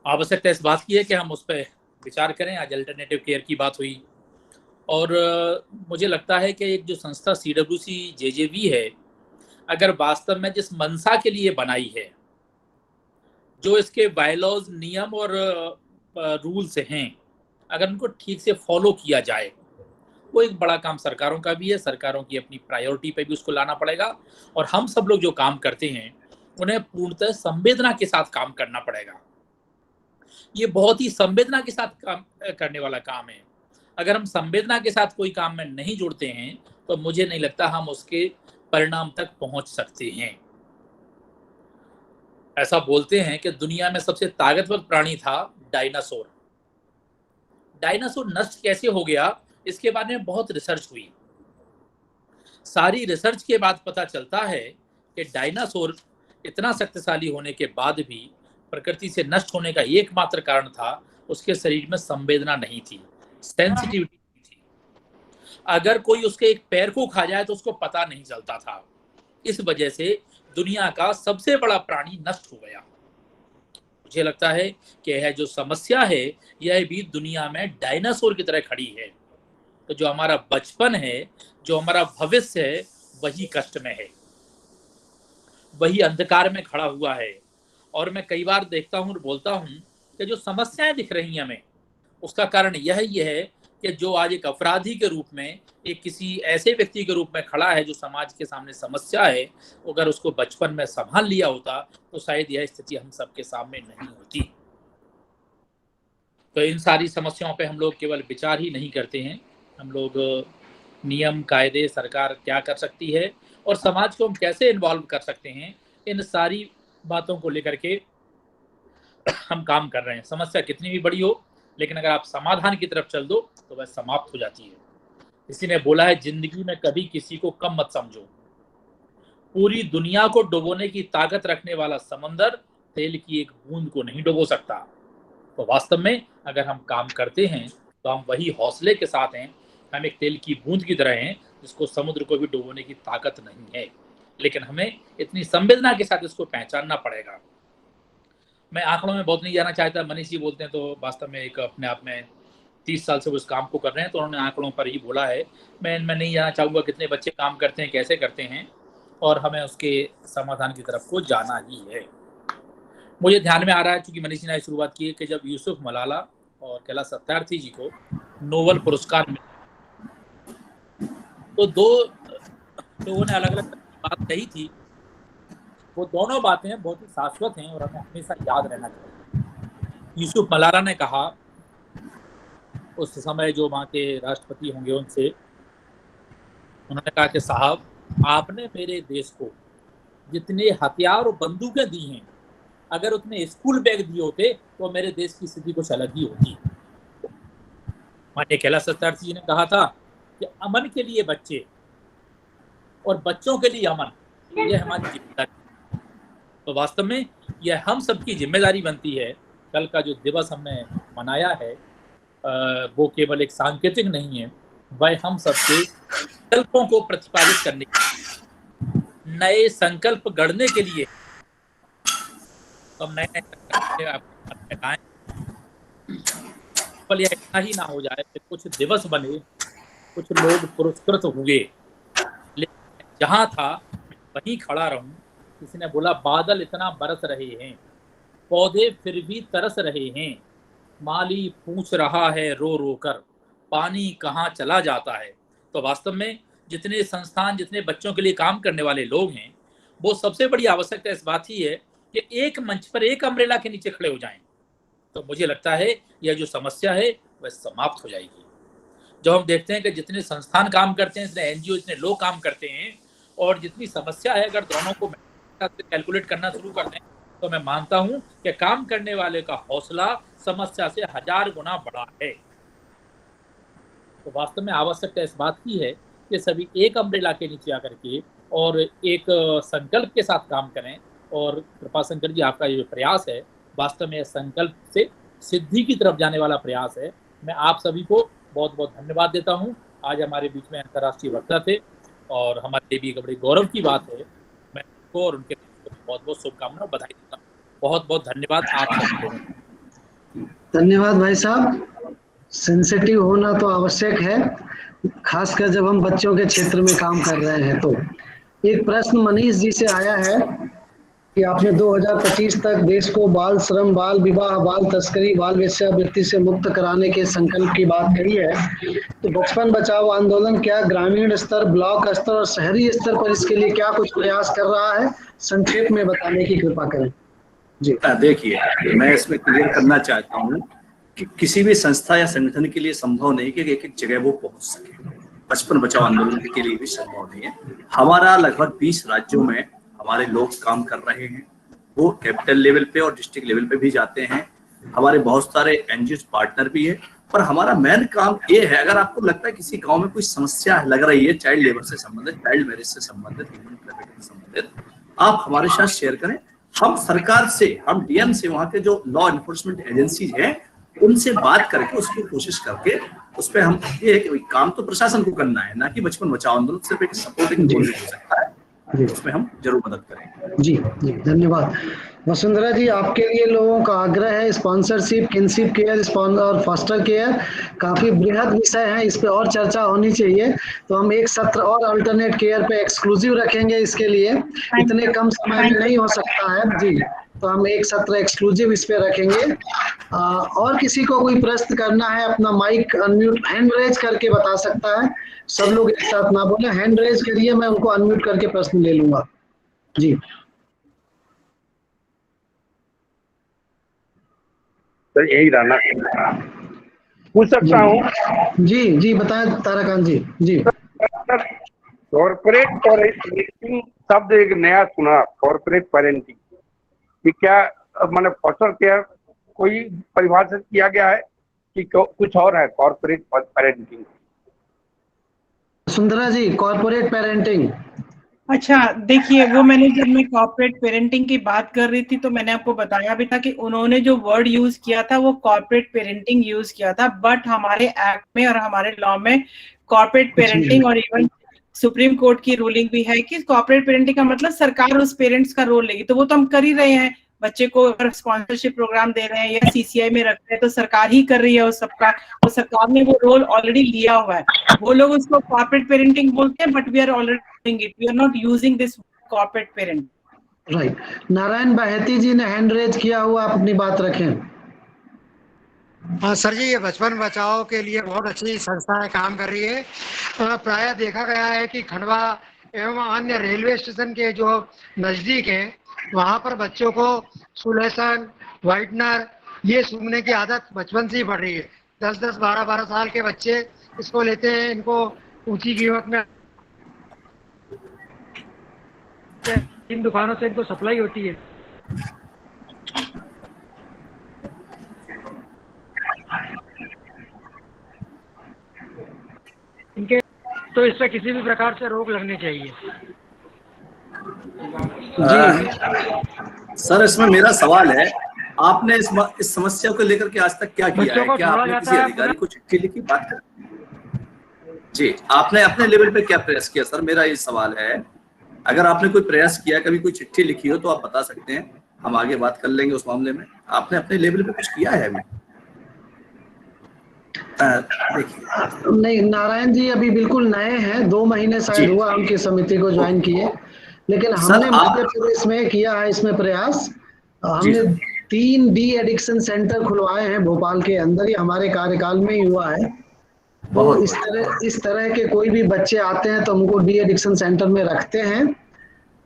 आवश्यकता इस बात की है कि हम उस पर विचार करें। आज अल्टरनेटिव केयर की बात हुई, और मुझे लगता है कि एक जो संस्था CWC JJV है, अगर वास्तव में जिस मंशा के लिए बनाई है, जो इसके बायलॉज, नियम और रूल्स हैं, अगर उनको ठीक से फॉलो किया जाए, वो एक बड़ा काम सरकारों का भी है। सरकारों की अपनी प्रायोरिटी पे भी उसको लाना पड़ेगा, और हम सब लोग जो काम करते हैं उन्हें पूर्णतः संवेदना के साथ काम करना पड़ेगा। ये बहुत ही संवेदना के साथ काम करने वाला काम है। अगर हम संवेदना के साथ कोई काम में नहीं जुड़ते हैं तो मुझे नहीं लगता हम उसके परिणाम तक पहुंच सकते हैं। ऐसा बोलते हैं कि दुनिया में सबसे ताकतवर प्राणी था डायनासोर। डायनासोर नष्ट कैसे हो गया, इसके बारे में बहुत रिसर्च हुई। सारी रिसर्च के बाद पता चलता है कि डायनासोर इतना शक्तिशाली होने के बाद भी प्रकृति से नष्ट होने का एकमात्र कारण था उसके शरीर में संवेदना नहीं थी, सेंसिटिविटी नहीं थी। अगर कोई उसके एक पैर को खा जाए तो उसको पता नहीं चलता था। इस वजह से दुनिया का सबसे बड़ा प्राणी नष्ट हो गया। मुझे लगता है कि यह जो समस्या है यह भी दुनिया में डायनासोर की तरह खड़ी है। तो जो हमारा बचपन है, जो हमारा भविष्य है, वही कष्ट में है, वही अंधकार में खड़ा हुआ है। और मैं कई बार देखता हूँ और बोलता हूँ कि जो समस्याएं दिख रही हैं हमें, उसका कारण यही है कि जो आज एक अपराधी के रूप में, एक किसी ऐसे व्यक्ति के रूप में खड़ा है जो समाज के सामने समस्या है, अगर उसको बचपन में संभाल लिया होता तो शायद यह स्थिति हम सबके सामने नहीं होती। तो इन सारी समस्याओं पे हम लोग केवल विचार ही नहीं करते हैं, हम लोग नियम, कायदे, सरकार क्या कर सकती है और समाज को हम कैसे इन्वॉल्व कर सकते हैं, इन सारी बातों को लेकर के हम काम कर रहे हैं। समस्या कितनी भी बड़ी हो, लेकिन अगर आप समाधान की तरफ चल दो तो वह समाप्त हो जाती है। किसी ने बोला है, जिंदगी में कभी किसी को कम मत समझो। पूरी दुनिया को डुबोने की ताकत रखने वाला समंदर तेल की एक बूंद को नहीं डुबो सकता। तो वास्तव में अगर हम काम करते हैं तो हम वही हौसले के साथ हैं, हम एक तेल की बूंद की तरह हैं जिसको समुद्र को भी डुबोने की ताकत नहीं है, लेकिन हमें इतनी संवेदना के साथ इसको पहचानना पड़ेगा। मैं आंकड़ों में बहुत नहीं जाना चाहता, मनीष जी बोलते हैं तो वास्तव में एक अपने आप में 30 साल से वो इस काम को कर रहे हैं, तो उन्होंने आंकड़ों पर ही बोला है। मैं इनमें नहीं जाना चाहूँगा कितने बच्चे काम करते हैं, कैसे करते हैं, और हमें उसके समाधान की तरफ को जाना ही है। मुझे ध्यान में आ रहा है, चूंकि मनीष जी ने शुरुआत की है, कि जब यूसुफ मलाला और कैलाश सत्यार्थी जी को नोबेल पुरस्कार मिला तो दो लोगों ने अलग अलग बात कही थी। वो दोनों बातें बहुत ही शाश्वत हैं और हमें हमेशा याद रहना चाहिए। यूसुफ मलाला ने कहा, उस समय जो वहाँ के राष्ट्रपति होंगे उनसे, उन्होंने कहा कि साहब, आपने मेरे देश को जितने हथियार और बंदूकें दी हैं, अगर उतने स्कूल बैग दिए होते तो मेरे देश की स्थिति कुछ अलग ही होती। माननीय कैलाश सत्यार्थी जी ने कहा था कि अमन के लिए बच्चे और बच्चों के लिए अमन, यह हमारी जिम्मेदारी। तो वास्तव में यह हम सबकी जिम्मेदारी बनती है। कल का जो दिवस हमने मनाया है वो केवल एक सांकेतिक नहीं है, वह हम सबके संकल्पों को प्रतिपादित करने, नए संकल्प गढ़ने के लिए हम नए लगाएं। केवल यह इतना ही ना हो जाए कि कुछ दिवस बने, कुछ लोग पुरस्कृत हुए, लेकिन जहाँ था वहीं खड़ा रहूं। किसी ने बोला, बादल इतना बरस रहे हैं, पौधे फिर भी तरस रहे हैं, माली पूछ रहा है रो रो कर, पानी कहाँ चला जाता है। तो वास्तव में जितने संस्थान, जितने बच्चों के लिए काम करने वाले लोग हैं, वो सबसे बड़ी आवश्यकता इस बात ही है कि एक मंच पर, एक अम्ब्रेला के नीचे खड़े हो जाएं। तो मुझे लगता है यह जो समस्या है वह समाप्त हो जाएगी। जब हम देखते हैं कि जितने संस्थान काम करते हैं, जितने एनजीओ, जितने लोग काम करते हैं, और जितनी समस्या है, अगर दोनों को कैलकुलेट करना शुरू कर दें तो मैं मानता हूं कि काम करने वाले का हौसला समस्या से 1000 गुना बड़ा है। तो वास्तव में आवश्यकता इस बात की है कि सभी एक अम्ब्रेला के नीचे आकर के और एक संकल्प के साथ काम करें। और कृपाशंकर जी, आपका ये प्रयास है, वास्तव में संकल्प से सिद्धि की तरफ जाने वाला प्रयास है। मैं आप सभी को बहुत बहुत धन्यवाद देता हूं। आज हमारे बीच में अंतर्राष्ट्रीय वक्ता थे और हमारे लिए भी एक बड़े गौरव की बात है। मैं उनको और उनके बहुत बहुत शुभकामनाएं, बधाई देता हूँ। बहुत बहुत धन्यवाद आप सबको। धन्यवाद भाई साहब। सेंसिटिव होना तो आवश्यक है, खासकर जब हम बच्चों के क्षेत्र में काम कर रहे हैं। तो एक प्रश्न मनीष जी से आया है कि आपने 2025 तक देश को बाल श्रम, बाल विवाह, बाल तस्करी, बाल वेश्यावृत्ति से मुक्त कराने के संकल्प की बात कही है। तो बचपन बचाओ आंदोलन क्या ग्रामीण स्तर, ब्लॉक स्तर और शहरी स्तर पर इसके लिए क्या कुछ प्रयास कर रहा है? संक्षेप में बताने की कृपा करें जी। देखिए, मैं इसमें क्लियर करना चाहता हूँ कि किसी भी संस्था या संगठन के लिए संभव नहीं कि एक एक जगह वो पहुंच सके। बचपन बचाओ आंदोलन के लिए भी संभव नहीं है। हमारा लगभग 20 राज्यों में हमारे लोग काम कर रहे हैं, वो कैपिटल लेवल पे और डिस्ट्रिक्ट लेवल पे भी जाते हैं। हमारे बहुत सारे एनजीओ पार्टनर भी है, पर हमारा मेन काम ये है, अगर आपको लगता है किसी गांव में कोई समस्या लग रही है चाइल्ड लेबर से संबंधित, चाइल्ड मैरिज से संबंधित, ह्यूमन ट्रैफिकिंग से संबंधित, आप हमारे साथ शेयर करें। हम सरकार से, हम डीएम से, वहाँ के जो लॉ एनफोर्समेंट एजेंसीज हैं उनसे बात करके उसकी कोशिश करके उस पर हम ये है कि काम तो प्रशासन को करना है, ना कि बचपन बचाओ आंदोलन सिर्फ एक सपोर्टिंग रोल हो सकता है, उसमें हम जरूर मदद करेंगे। जी जी, धन्यवाद। वसुंधरा जी, आपके लिए लोगों का आग्रह है, स्पॉन्सरशिप, किनशिप केयर और फॉस्टर केयर काफी बृहद विषय है, इस पे और चर्चा होनी चाहिए। तो हम एक सत्र और अल्टरनेट केयर पे एक्सक्लूसिव रखेंगे, इसके लिए इतने कम समय में नहीं हो सकता है जी, तो हम एक सत्र एक्सक्लूसिव इस पे रखेंगे। और किसी को कोई प्रश्न करना है, अपना माइक अनम्यूट हैंड रेज करके बता सकता है। सब लोग एक साथ ना बोले, हैंड रेज करिए, मैं उनको अनम्यूट करके प्रश्न ले लूंगा जी। सर यही रहना, पूछ सकता हूँ? जी जी, बताएं ताराकांत जी। जी कॉर्पोरेट पेरेंटिंग शब्द एक नया सुना, कॉर्पोरेट पेरेंटिंग, ये क्या मतलब फॉस्टर केयर कोई परिभाषित किया गया है कि कुछ और है कॉर्पोरेट पेरेंटिंग? सुंदरा जी, कॉर्पोरेट पेरेंटिंग। अच्छा देखिए, वो मैंने जब मैं कॉर्पोरेट पेरेंटिंग की बात कर रही थी तो मैंने आपको बताया भी था कि उन्होंने जो वर्ड यूज किया था वो कॉर्पोरेट पेरेंटिंग यूज किया था, बट हमारे एक्ट में और हमारे लॉ में कॉर्पोरेट पेरेंटिंग और इवन सुप्रीम कोर्ट की रूलिंग भी है कि कॉर्पोरेट पेरेंटिंग का मतलब सरकार उस पेरेंट्स का रोल लेगी। तो वो तो हम कर ही रहे हैं, बच्चे को अगर स्पॉन्सरशिप प्रोग्राम दे रहे हैं या सीसीआई में रख रहे हैं तो सरकार ही कर रही है उस सबका, तो सरकार ने वो रोल ऑलरेडी लिया हुआ है। वो लोग उसको कॉर्पोरेट पेरेंटिंग बोलते हैं, but we are already doing it, we are not using this corporate parent. Right. Narayan Baheti ji ने हैंड रेज किया हुआ, आप अपनी बात रखें। हाँ सर जी, ये बचपन बचाओ के लिए बहुत अच्छी संस्थाएं काम कर रही है। प्रायः देखा गया है कि खंडवा एवं अन्य रेलवे स्टेशन के जो नजदीक है वहाँ पर बच्चों को सुलेशन, व्हाइटनर ये सूंघने की आदत बचपन से ही बढ़ रही है। 10-10, 12-12 साल के बच्चे इसको लेते हैं, इनको ऊंची कीमत में इन दुकानों से इनको सप्लाई होती है। इनके तो इस पर किसी भी प्रकार से रोक लगनी चाहिए। सर इसमें मेरा सवाल है, आपने इस समस्या को लेकर के आज तक क्या किया है? क्या आपने किसी अधिकारी को चिट्ठी लिखी, बात कर? जी, आपने अपने लेवल पे क्या प्रयास किया? सर मेरा ये सवाल है, अगर आपने कोई प्रयास किया, कभी कोई चिट्ठी लिखी हो तो आप बता सकते हैं, हम आगे बात कर लेंगे उस मामले में। आपने अपने लेवल पे कुछ किया है अभी? नहीं, नारायण जी अभी बिल्कुल नए हैं, 2 महीने शायद हुआ उनकी समिति को ज्वाइन किए, लेकिन हमने मध्य प्रदेश में किया है इसमें प्रयास। हमने 3 डी एडिक्शन सेंटर खुलवाए हैं भोपाल के अंदर, ही हमारे कार्यकाल में ही हुआ है। तो इस तरह के कोई भी बच्चे आते हैं तो हमको डी एडिक्शन सेंटर में रखते हैं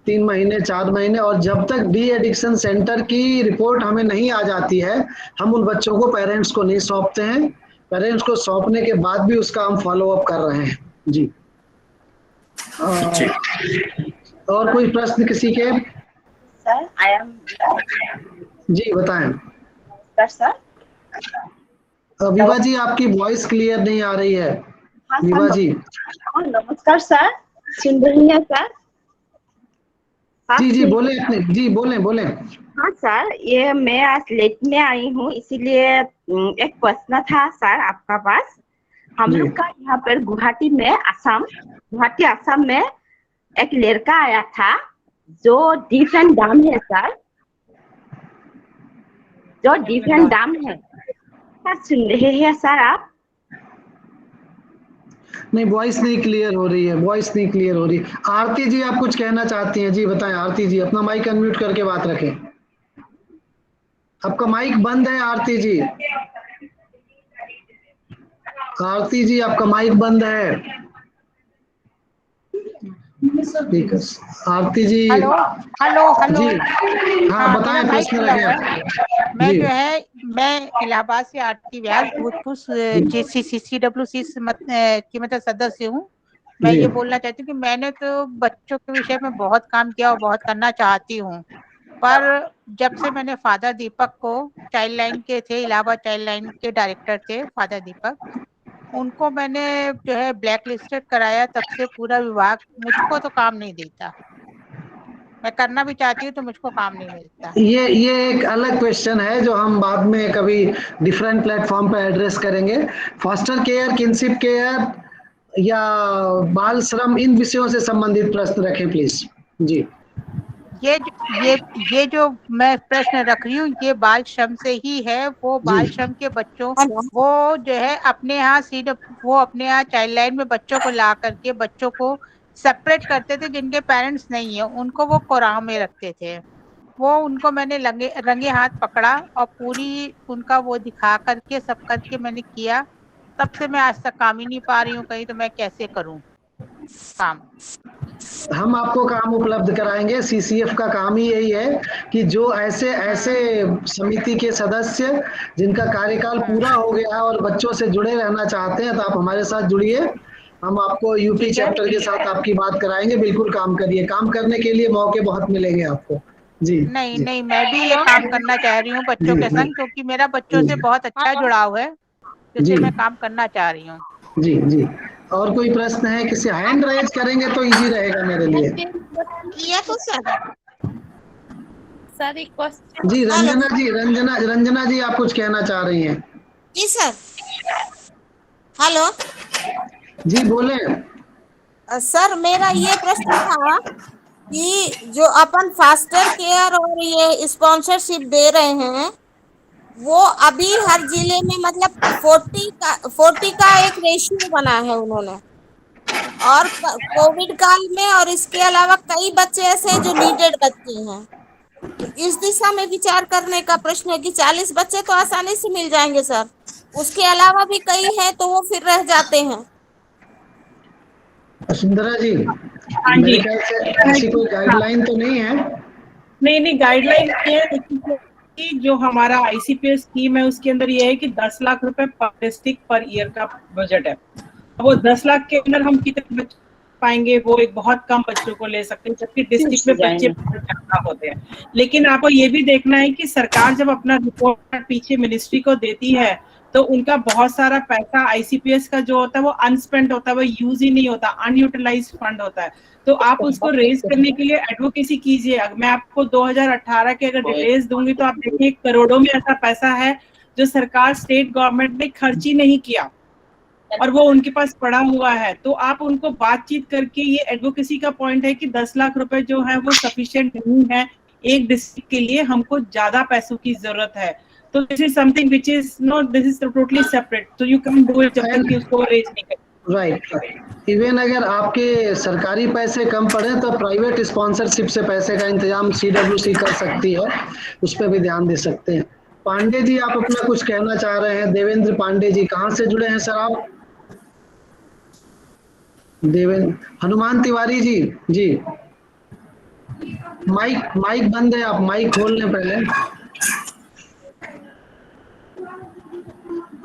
3 महीने 4 महीने, और जब तक डी एडिक्शन सेंटर की रिपोर्ट हमें नहीं आ जाती है हम उन बच्चों को पेरेंट्स को नहीं सौंपते हैं। पेरेंट्स को सौंपने के बाद भी उसका हम फॉलो अप कर रहे हैं जी। और कोई प्रश्न किसी के? सर आई एम जी बताएं। सर विभा जी, आपकी वॉइस क्लियर नहीं आ रही है। हाँ, विभा जी। नमस्कार सर, सुन रही है सर? जी जी बोले अपने, जी बोले। हाँ सर, ये मैं आज लेट में आई हूँ, इसीलिए एक प्रश्न था सर आपका पास। हम लोग का यहाँ पर गुवाहाटी आसाम में एक लड़का आया था जो डिफेंस डाम है सर, जो डिफेंस डाम है, क्या सुन रहे हैं सर आप? नहीं, वॉइस नहीं क्लियर हो रही है, आरती जी आप कुछ कहना चाहती हैं? जी बताएं आरती जी, अपना माइक अनम्यूट करके बात रखें। आपका माइक बंद है आरती जी। आरती जी आपका माइक बंद है। ठीक है। Aarti ji. Hello hello hello. जी हाँ हाँ, बताएं, मेरा माइक प्रश्न खुला हुआ रखें। है। मैं जी जो है मैं इलाहाबाद से आरती व्यास भूतपूर्व CWC की मतलब सदस्य हूँ। मैं जी ये बोलना चाहती हूँ कि मैंने तो बच्चों के विषय में बहुत काम किया और बहुत करना चाहती हूँ, पर जब से मैंने फादर दीपक को, चाइल्ड लाइन के थे, इलाहाबाद चाइल्ड लाइन के डायरेक्टर थे फादर दीपक, उनको मैंने जो है ब्लैक लिस्टेड कराया, तब से पूरा विभाग मुझको तो काम नहीं देता। मैं करना भी चाहती हूँ तो मुझको काम नहीं मिलता। ये एक अलग क्वेश्चन है जो हम बाद में कभी डिफरेंट प्लेटफॉर्म पे एड्रेस करेंगे। फॉस्टर केयर, किनशिप केयर या बाल श्रम, इन विषयों से संबंधित प्रश्न रखें प्लीज। जी ये जो मैं प्रश्न रख रही हूँ ये बाल श्रम से ही है। वो जी बाल श्रम के बच्चों, वो जो है अपने यहाँ वो अपने यहाँ चाइल्ड लाइन में बच्चों को ला करके बच्चों को सेपरेट करते थे, जिनके पेरेंट्स नहीं है उनको वो कोराह में रखते थे। वो उनको मैंने रंगे हाथ पकड़ा और पूरी उनका वो दिखा करके सब करके मैंने किया। तब से मैं आज तक काम ही नहीं पा रही हूँ कहीं, तो मैं कैसे करूँ काम। हम आपको काम उपलब्ध कराएंगे। सीसीएफ का काम ही यही है कि जो ऐसे ऐसे समिति के सदस्य जिनका कार्यकाल पूरा हो गया है और बच्चों से जुड़े रहना चाहते हैं, तो आप हमारे साथ जुड़िए। हम आपको यूपी ठीक है। चैप्टर के साथ आपकी बात कराएंगे। बिल्कुल काम करिए, काम करने के लिए मौके बहुत मिलेंगे आपको। जी नहीं जी नहीं, मैं भी ये काम करना चाह रही हूँ बच्चों जी के जी संग, क्योंकि मेरा बच्चों से जी बहुत अच्छा जुड़ाव है, जी जिससे मैं काम करना चाह रही हूँ। जी जी। और कोई प्रश्न है? किसी हैंड रेज करेंगे तो इजी रहेगा मेरे लिए। किया तो सर एक क्वेश्चन। जी रंजना जी, रंजना जी आप कुछ कहना चाह रही हैं? जी सर। हेलो जी बोले। सर, मेरा ये प्रश्न था कि जो अपन फास्टर केयर और ये स्पॉन्सरशिप दे रहे हैं, वो अभी हर जिले में मतलब 40 का एक रेशियो बना है उन्होंने, और कोविड काल में और इसके अलावा कई बच्चे ऐसे हैं जो नीडेड बच्चे हैं। तो इस दिशा में विचार करने का प्रश्न है कि 40 बच्चे तो आसानी से मिल जाएंगे सर, उसके अलावा भी कई हैं तो वो फिर रह जाते हैं। वसुंधरा जी, हाँ मेरे जी। ख्याल से ऐसी कोई गाइडलाइन तो नहीं है। नहीं गाइडलाइन ये है, लेकिन कि जो हमारा ICPS स्कीम है उसके अंदर ये है कि 10 लाख रुपए पर डिस्ट्रिक्ट पर ईयर का बजट है। वो 10 लाख के अंदर हम कितने बच्चे पाएंगे, वो एक बहुत कम बच्चों को ले सकते हैं, जबकि डिस्ट्रिक्ट में बच्चे बहुत ज्यादा होते हैं। लेकिन आपको ये भी देखना है कि सरकार जब अपना रिपोर्ट पीछे मिनिस्ट्री को देती है तो उनका बहुत सारा पैसा ICPS का जो होता है वो अनस्पेंड होता है, वो यूज ही नहीं होता, अनयूटिलाइज्ड फंड होता है। तो आप उसको रेज करने के लिए एडवोकेसी कीजिए। मैं आपको 2018 के अगर डिटेल्स दूंगी तो आप देखिए करोड़ों में ऐसा पैसा है जो सरकार, स्टेट गवर्नमेंट ने खर्च ही नहीं किया और वो उनके पास पड़ा हुआ है। तो आप उनको बातचीत करके, ये एडवोकेसी का पॉइंट है कि 10 लाख रुपए जो है वो सफिशिएंट नहीं है एक डिस्ट्रिक्ट के लिए, हमको ज्यादा पैसों की जरूरत है। तो this is something which is not, this is totally separate, तो यू कैन डू इट जब तक कि उसको रेज नहीं करें। राइट। इवन अगर आपके सरकारी पैसे कम पड़े तो प्राइवेट स्पॉन्सरशिप से पैसे का इंतजाम CWC कर सकती है, उस पर भी ध्यान दे सकते हैं। पांडे जी आप अपना कुछ कहना चाह रहे हैं? देवेंद्र पांडे जी कहाँ से जुड़े हैं सर आप? देवेंद्र। हनुमान तिवारी जी, जी माइक बंद है, आप माइक खोल लें पहले।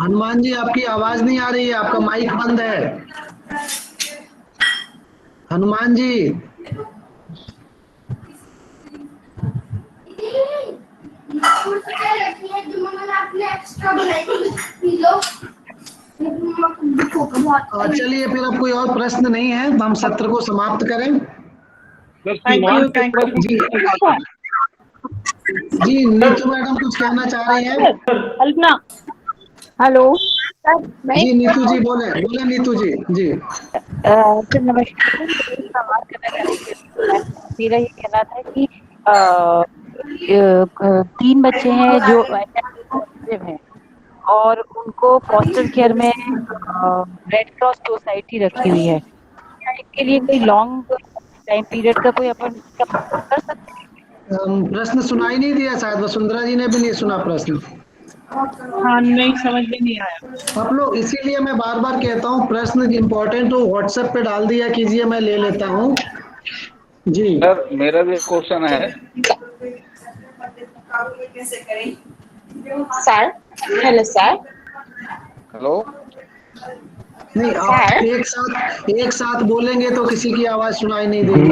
हनुमान जी आपकी आवाज नहीं आ रही है, आपका माइक बंद है। हनुमान जी। चलिए फिर अब कोई और प्रश्न नहीं है, हम सत्र को समाप्त करें। थैंक यू जी जी नीतू मैडम कुछ कहना चाह रही हैं? कल्पना, हेलो जी नीतू जी बोले नीतू जी। जी सर नमस्कार। मेरा ये कहना था कि 3 बच्चे हैं जो हैं और उनको फॉस्टर केयर में रेड क्रॉस सोसाइटी रखी हुई है, क्या इनके लिए कोई लॉन्ग टाइम पीरियड का कोई अपन कर सकते हैं? प्रश्न सुनाई नहीं दिया शायद, वसुंधरा जी ने भी नहीं सुना प्रश्न। हाँ नहीं, समझ में नहीं आया आप लोग, इसीलिए मैं बार बार कहता हूँ प्रश्न इंपॉर्टेंट हो व्हाट्सएप पे डाल दिया कीजिए, मैं ले लेता हूँ। जी सर मेरा भी क्वेश्चन है। Sir, hello sir. हेलो। नहीं, आप एक साथ बोलेंगे तो किसी की आवाज सुनाई नहीं देगी।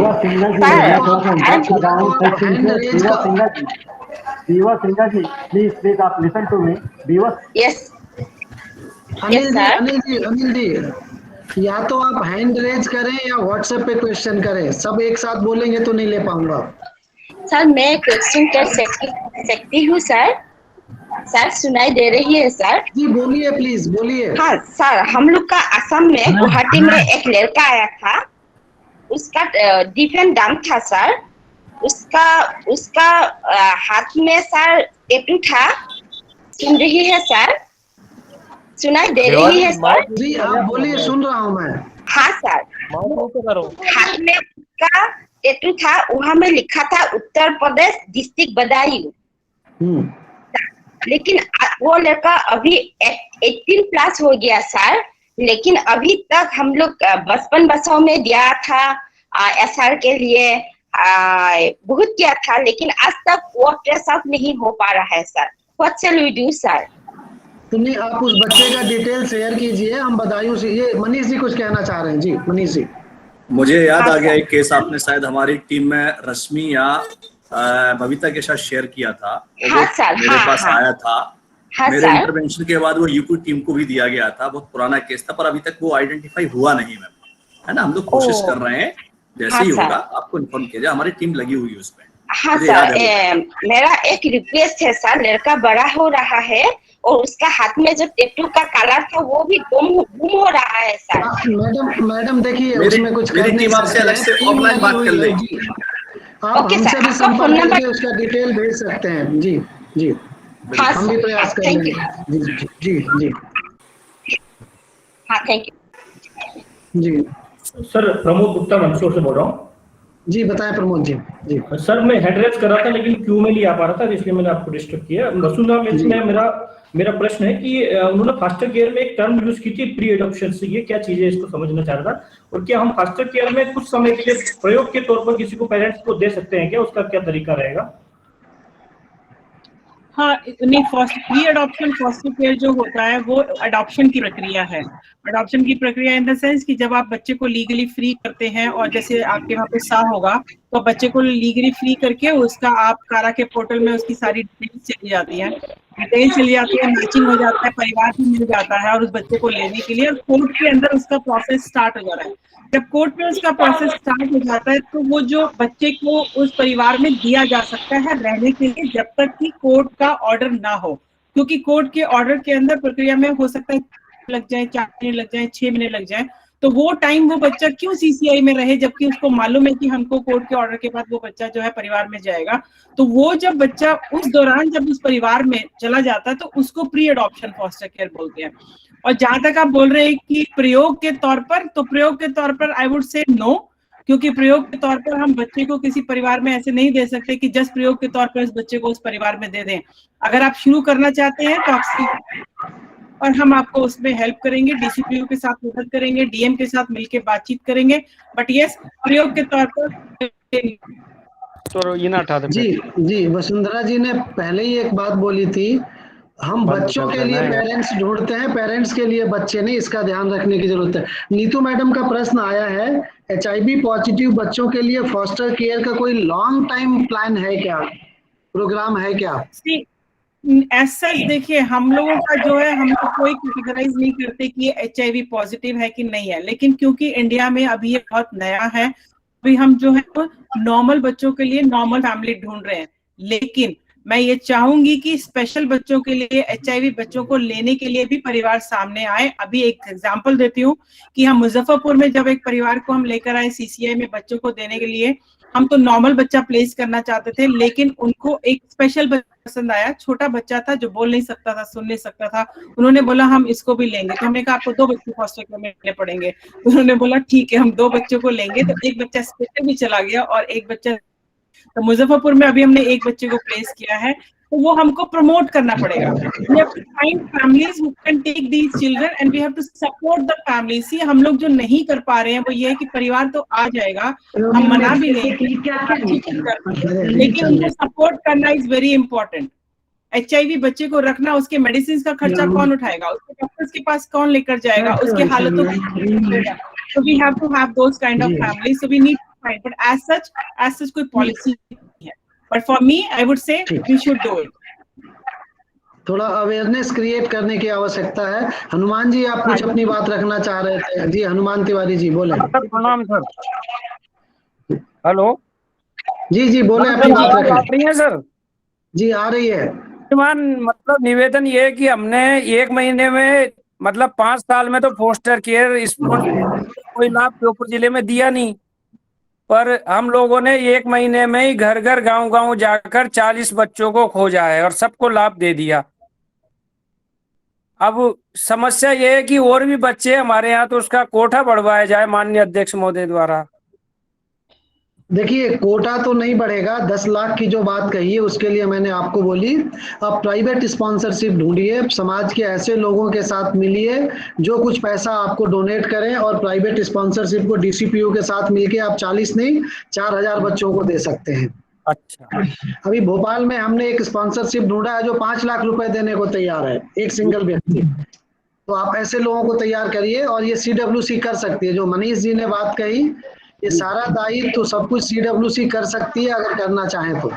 यस अनिल जी, या तो आप हैंड रेज करें या व्हाट्सएप पे क्वेश्चन करें, सब एक साथ बोलेंगे तो नहीं ले पाऊंगा। सर मैं क्वेश्चन कर सकती हूँ सर? सर सुनाई दे रही है सर? जी बोलिए, प्लीज बोलिए। हाँ सर, हम लोग का असम में गुवाहाटी में एक लड़का आया था, उसका डिफरेंट नाम था सर। उसका हाथ में सर टैटू था। सुन रही है सर? सुनाई दे रही है सर? जी आप बोलिए, सुन रहा हूँ मैं। हाँ सर, हाथ में उसका टैटू था, वहाँ में लिखा था उत्तर प्रदेश डिस्ट्रिक्ट बदायूं। लेकिन वो लड़का अभी 18 प्लस हो गया सर, लेकिन अभी तक हम लोग 55 बसों में दिया था SR के लिए, बहुत किया था, लेकिन आज तक वो ट्रेस आउट नहीं हो पा रहा है sir. What shall we do sir? सुनिए, आप उस बच्चे का डिटेल शेयर कीजिए, हम बदायूं से। ये मनीष जी कुछ कहना चाह रहे हैं। जी मनीष जी। मुझे याद आ गया एक केस, आपने शायद हमारी टीम में रश्मि या बबीता के साथ शेयर किया था। हाँ सर, मेरे पास आया था। हाँ मेरे सर। इंटरवेंशन के बाद वो यूपी टीम को भी दिया गया था। बहुत पुराना केस था, पर अभी तक वो आइडेंटिफाई हुआ नहीं मैम, है ना। हम लोग कोशिश कर रहे हैं, जैसे ही होगा आपको इन्फॉर्म किया जाए। हमारी टीम लगी हुई है उसमें। हाँ सर, मेरा एक रिक्वेस्ट है सर, लड़का बड़ा हो रहा है और उसका हाथ में जो टैटू का कलर था वो भी गुम हो रहा है सर। मैडम देखिए, उसमें कुछ मेरी टीम आपसे अलग से ऑफलाइन बात कर लेगी। आप हमसे भी संपर्क करके उसका डिटेल भेज सकते हैं। जी जी, हम भी प्रयास करेंगे। जी जी जी, हाँ थैंक यू। जी सर, प्रमोद गुप्ता मंदसौर से बोल रहा हूँ। जी बताएं प्रमोद जी। जी सर, मैं हेड रेज कर रहा था लेकिन क्यू में नहीं आ पा रहा था, इसलिए मैंने आपको डिस्टर्ब किया। वसुंधरा मिल्स में मेरा प्रश्न है कि उन्होंने फास्टर केयर में एक टर्म यूज की थी, प्री एडॉप्शन से। ये क्या चीज है, इसको समझना चाह रहा था। और क्या हम फास्टर केयर में कुछ समय के लिए प्रयोग के तौर पर किसी को पेरेंट्स को दे सकते हैं क्या? उसका क्या तरीका रहेगा? हाँ, नहीं, प्री अडॉप्शन फॉस्टर केयर जो होता है वो अडॉप्शन की प्रक्रिया है। अडॉप्शन की प्रक्रिया इन द सेंस कि जब आप बच्चे को लीगली फ्री करते हैं, और जैसे आपके वहाँ पे साह होगा तो बच्चे को लीगली फ्री करके उसका आप कारा के पोर्टल में उसकी सारी डिटेल्स चली जाती है, मैचिंग हो जाता है, परिवार भी मिल जाता है और उस बच्चे को लेने के लिए, और कोर्ट के अंदर उसका प्रोसेस स्टार्ट हो जा रहा है। जब कोर्ट में उसका प्रोसेस स्टार्ट हो जाता है तो वो जो बच्चे को उस परिवार में दिया जा सकता है रहने के लिए, जब तक कि कोर्ट का ऑर्डर ना हो। क्योंकि कोर्ट के ऑर्डर के अंदर प्रक्रिया में हो सकता है लग जाए, 4 महीने लग जाए, 6 महीने लग जाए। तो वो टाइम वो बच्चा क्यों CCI में रहे, जबकि उसको मालूम है कि हमको कोर्ट के ऑर्डर के बाद वो बच्चा जो है परिवार में जाएगा। तो वो जब बच्चा उस दौरान जब उस परिवार में चला जाता है तो उसको प्री एडॉप्शन फॉस्टर केयर बोलते हैं। और जहां तक आप बोल रहे हैं कि प्रयोग के तौर पर, तो प्रयोग के तौर पर आई वुड से नो, क्योंकि प्रयोग के तौर पर हम बच्चे को किसी परिवार में ऐसे नहीं दे सकते कि जस्ट प्रयोग के तौर पर इस बच्चे को उस परिवार में दे दें। अगर आप शुरू करना चाहते हैं तो और हम आपको उसमें हेल्प करेंगे, DCPO के साथ मदद करेंगे, DM के साथ मिलकर बातचीत करेंगे। बट यस, प्रयोग के तौर पर जी वसुंधरा जी ने पहले ही एक बात बोली थी, हम बच्चों के लिए पेरेंट्स ढूंढते हैं, पेरेंट्स के लिए बच्चे नहीं, इसका ध्यान रखने की जरूरत है। नीतू मैडम का प्रश्न आया है, HIV पॉजिटिव बच्चों के लिए फॉस्टर केयर का कोई लॉन्ग टाइम प्लान है क्या, प्रोग्राम है क्या? ऐसा देखिए, हम लोगों का जो है, हम लोग कोई कैटेगराइज नहीं करते कि ये HIV पॉजिटिव है कि नहीं है, लेकिन क्योंकि इंडिया में अभी ये बहुत नया है, अभी हम जो है नॉर्मल बच्चों के लिए नॉर्मल फैमिली ढूंढ रहे हैं। लेकिन मैं ये चाहूंगी कि स्पेशल बच्चों के लिए, HIV बच्चों को लेने के लिए भी परिवार सामने आए। अभी एक एग्जांपल देती हूँ कि हम मुजफ्फरपुर में जब एक परिवार को हम लेकर आए CCI में बच्चों को देने के लिए, हम तो नॉर्मल बच्चा प्लेस करना चाहते थे, लेकिन उनको एक स्पेशल बच्चा पसंद आया। छोटा बच्चा था जो बोल नहीं सकता था, सुन नहीं सकता था। उन्होंने बोला हम इसको भी लेंगे। तो हमने कहा आपको 2 बच्चे फॉस्टर केयर में लेने पड़ेंगे। तो उन्होंने बोला ठीक है, हम 2 बच्चों को लेंगे। तो एक बच्चा स्पेशल भी चला गया और एक बच्चा, तो मुजफ्फरपुर में अभी हमने एक बच्चे को प्लेस किया है। तो वो हमको प्रमोट करना पड़ेगा। We have to find families who can take these children and we have to support the families. See, हम लोग जो नहीं कर पा रहे हैं वो ये है कि परिवार तो आ जाएगा, हम मना भी लेंगे, लेकिन उनको सपोर्ट करना इज वेरी इंपॉर्टेंट। HIV बच्चे को रखना, उसके मेडिसिन का खर्चा कौन उठाएगा, उसके डॉक्टर्स के पास कौन लेकर जाएगा, उसके हालतों को, so we have to have those kind of families, so we need to find, but as such कोई पॉलिसी नहीं है, but for me I would say we should do it. थोड़ा अवेयरनेस क्रिएट करने की आवश्यकता है। हनुमान जी, आप कुछ अपनी बात रखना चाह रहे थे? जी हनुमान तिवारी जी बोले। सर प्रणाम सर। हेलो जी बोले, अपनी बात रखें। आ रही है सर? जी आ रही है। मतलब निवेदन ये है कि हमने 1 महीने में मतलब 5 साल में तो फोस्टर केयर कोई लाभ श्योपुर जिले में दिया नहीं, पर हम लोगों ने 1 महीने में ही घर घर गांव गांव जाकर 40 बच्चों को खोजा है और सबको लाभ दे दिया। अब समस्या ये है कि और भी बच्चे हमारे यहाँ, तो उसका कोटा बढ़वाया जाए माननीय अध्यक्ष महोदय द्वारा। देखिए, कोटा तो नहीं बढ़ेगा। 10 लाख की जो बात कही है उसके लिए मैंने आपको बोली, अब प्राइवेट स्पॉन्सरशिप ढूंढिए, समाज के ऐसे लोगों के साथ मिलिए जो कुछ पैसा आपको डोनेट करें, और प्राइवेट स्पॉन्सरशिप को DCPO के साथ मिलके आप 40 नहीं 4000 बच्चों को दे सकते हैं। अच्छा, अभी भोपाल में हमने एक स्पॉन्सरशिप ढूंढा है जो 5 लाख रुपए देने को तैयार है, एक सिंगल व्यक्ति। तो आप ऐसे लोगों को तैयार करिए, और ये CWC कर सकती है। जो मनीष जी ने बात कही, ये सारा दायित्व तो सब कुछ CWC कर सकती है अगर करना चाहें तो।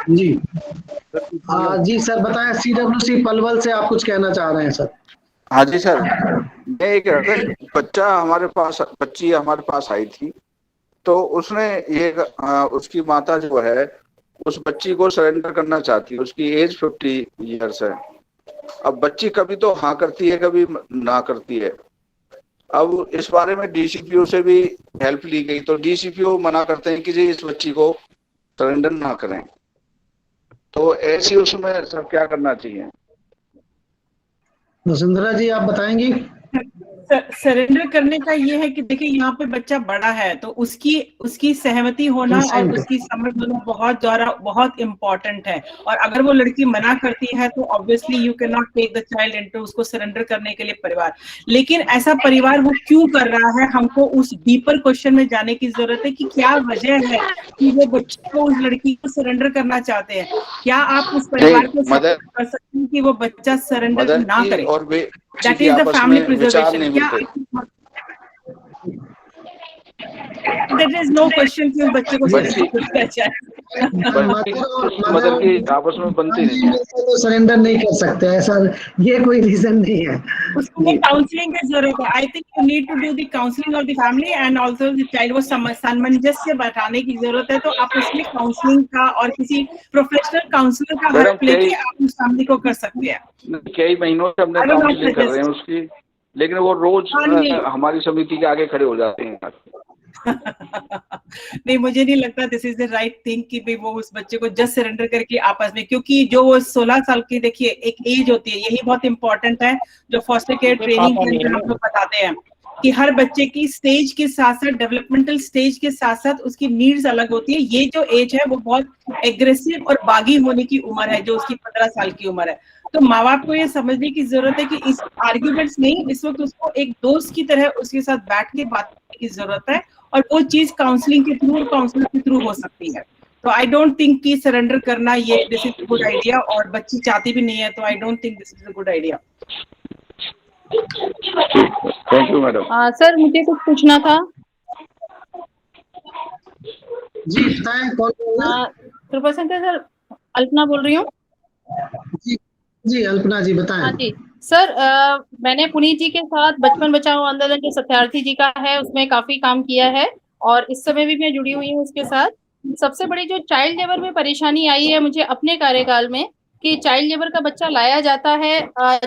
जी जी सर बताएं, CWC पलवल से आप कुछ कहना चाह रहे हैं सर? हाँ जी सर, मैं एक बच्ची हमारे पास आई थी, तो उसने ये उसकी माता जो है उस बच्ची को सरेंडर करना चाहती है। उसकी एज 50 ईयर्स है। अब बच्ची कभी तो हाँ करती है, कभी ना करती है। अब इस बारे में DCPO से भी हेल्प ली गई, तो DCPO मना करते हैं कि जी इस बच्ची को सरेंडर ना करें। तो ऐसी उसमें सर क्या करना चाहिए? वसुंधरा जी आप बताएंगी? सरेंडर करने का ये है कि देखिए यहाँ पे बच्चा बड़ा है, तो उसकी सहमति होना और उसकी समझ होना बहुत इम्पोर्टेंट है। और अगर वो लड़की मना करती है तो obviously you can not take the child into उसको सरेंडर करने के लिए परिवार। लेकिन ऐसा परिवार वो क्यों कर रहा है, हमको उस डीपर क्वेश्चन में जाने की जरूरत है कि क्या वजह है कि वो बच्चे को, उस लड़की को सरेंडर करना चाहते हैं। क्या आप उस परिवार को कर सकते हैं कि वो बच्चा सरेंडर ना करे? और वे That is the family preservation. There is no question कि उस बच्चे को मदर की आपस में बनती नहीं है तो सरेंडर नहीं कर सकते, ऐसा ये कोई रीजन नहीं है। उसको काउंसलिंग की जरूरत है। I think you need to do the counseling of the family and also the child को सामंजस्य बैठाने की जरूरत है। तो आप उसमें काउंसलिंग का और किसी प्रोफेशनल काउंसलर का हेल्प लेके आप उस फैमिली को कर सकते हैं। कई महीनों से हमने काउंसलिंग कर रहे हैं उसकी, लेकिन वो रोज हमारी समिति के आगे खड़े हो जाते हैं। नहीं, मुझे नहीं लगता this is the right thing कि भाई वो उस बच्चे को जस्ट सरेंडर करके आपस में, क्योंकि जो वो 16 साल की, देखिए एक एज होती है, यही बहुत इंपॉर्टेंट है जो फॉस्टर केयर ट्रेनिंग के अंदर हम लोग बताते हैं कि हर बच्चे की स्टेज के साथ साथ, डेवलपमेंटल स्टेज के साथ साथ उसकी नीड्स अलग होती है। ये जो एज है वो बहुत एग्रेसिव और बागी होने की उम्र है, जो उसकी 15 साल की उम्र है। तो माँ बाप को ये समझने की जरूरत है कि इस आर्ग्यूमेंट्स नहीं, इस वक्त उसको एक दोस्त की तरह उसके साथ बैठ के बात करने की जरूरत है, और वो चीज काउंसलिंग के थ्रू और काउंसलर के थ्रू हो सकती है। तो आई डोंट थिंक कि सरेंडर करना ये दिस इज गुड आइडिया, और बच्ची चाहती भी नहीं है, तो I don't think this is a good idea. Thank you madam. Sir मुझे कुछ पूछना था। जी बताएं, कौन बोल रहे हैं? कृपा सेंटर सर, अल्पना बोल रही हूँ। जी अल्पना जी बताएं। हाँ जी सर, मैंने पुनीत जी के साथ बचपन बचाओ आंदोलन जो सत्यार्थी जी का है उसमें काफी काम किया है, और इस समय भी मैं जुड़ी हुई हूँ उसके साथ। सबसे बड़ी जो चाइल्ड लेबर में परेशानी आई है मुझे अपने कार्यकाल में, कि चाइल्ड लेबर का बच्चा लाया जाता है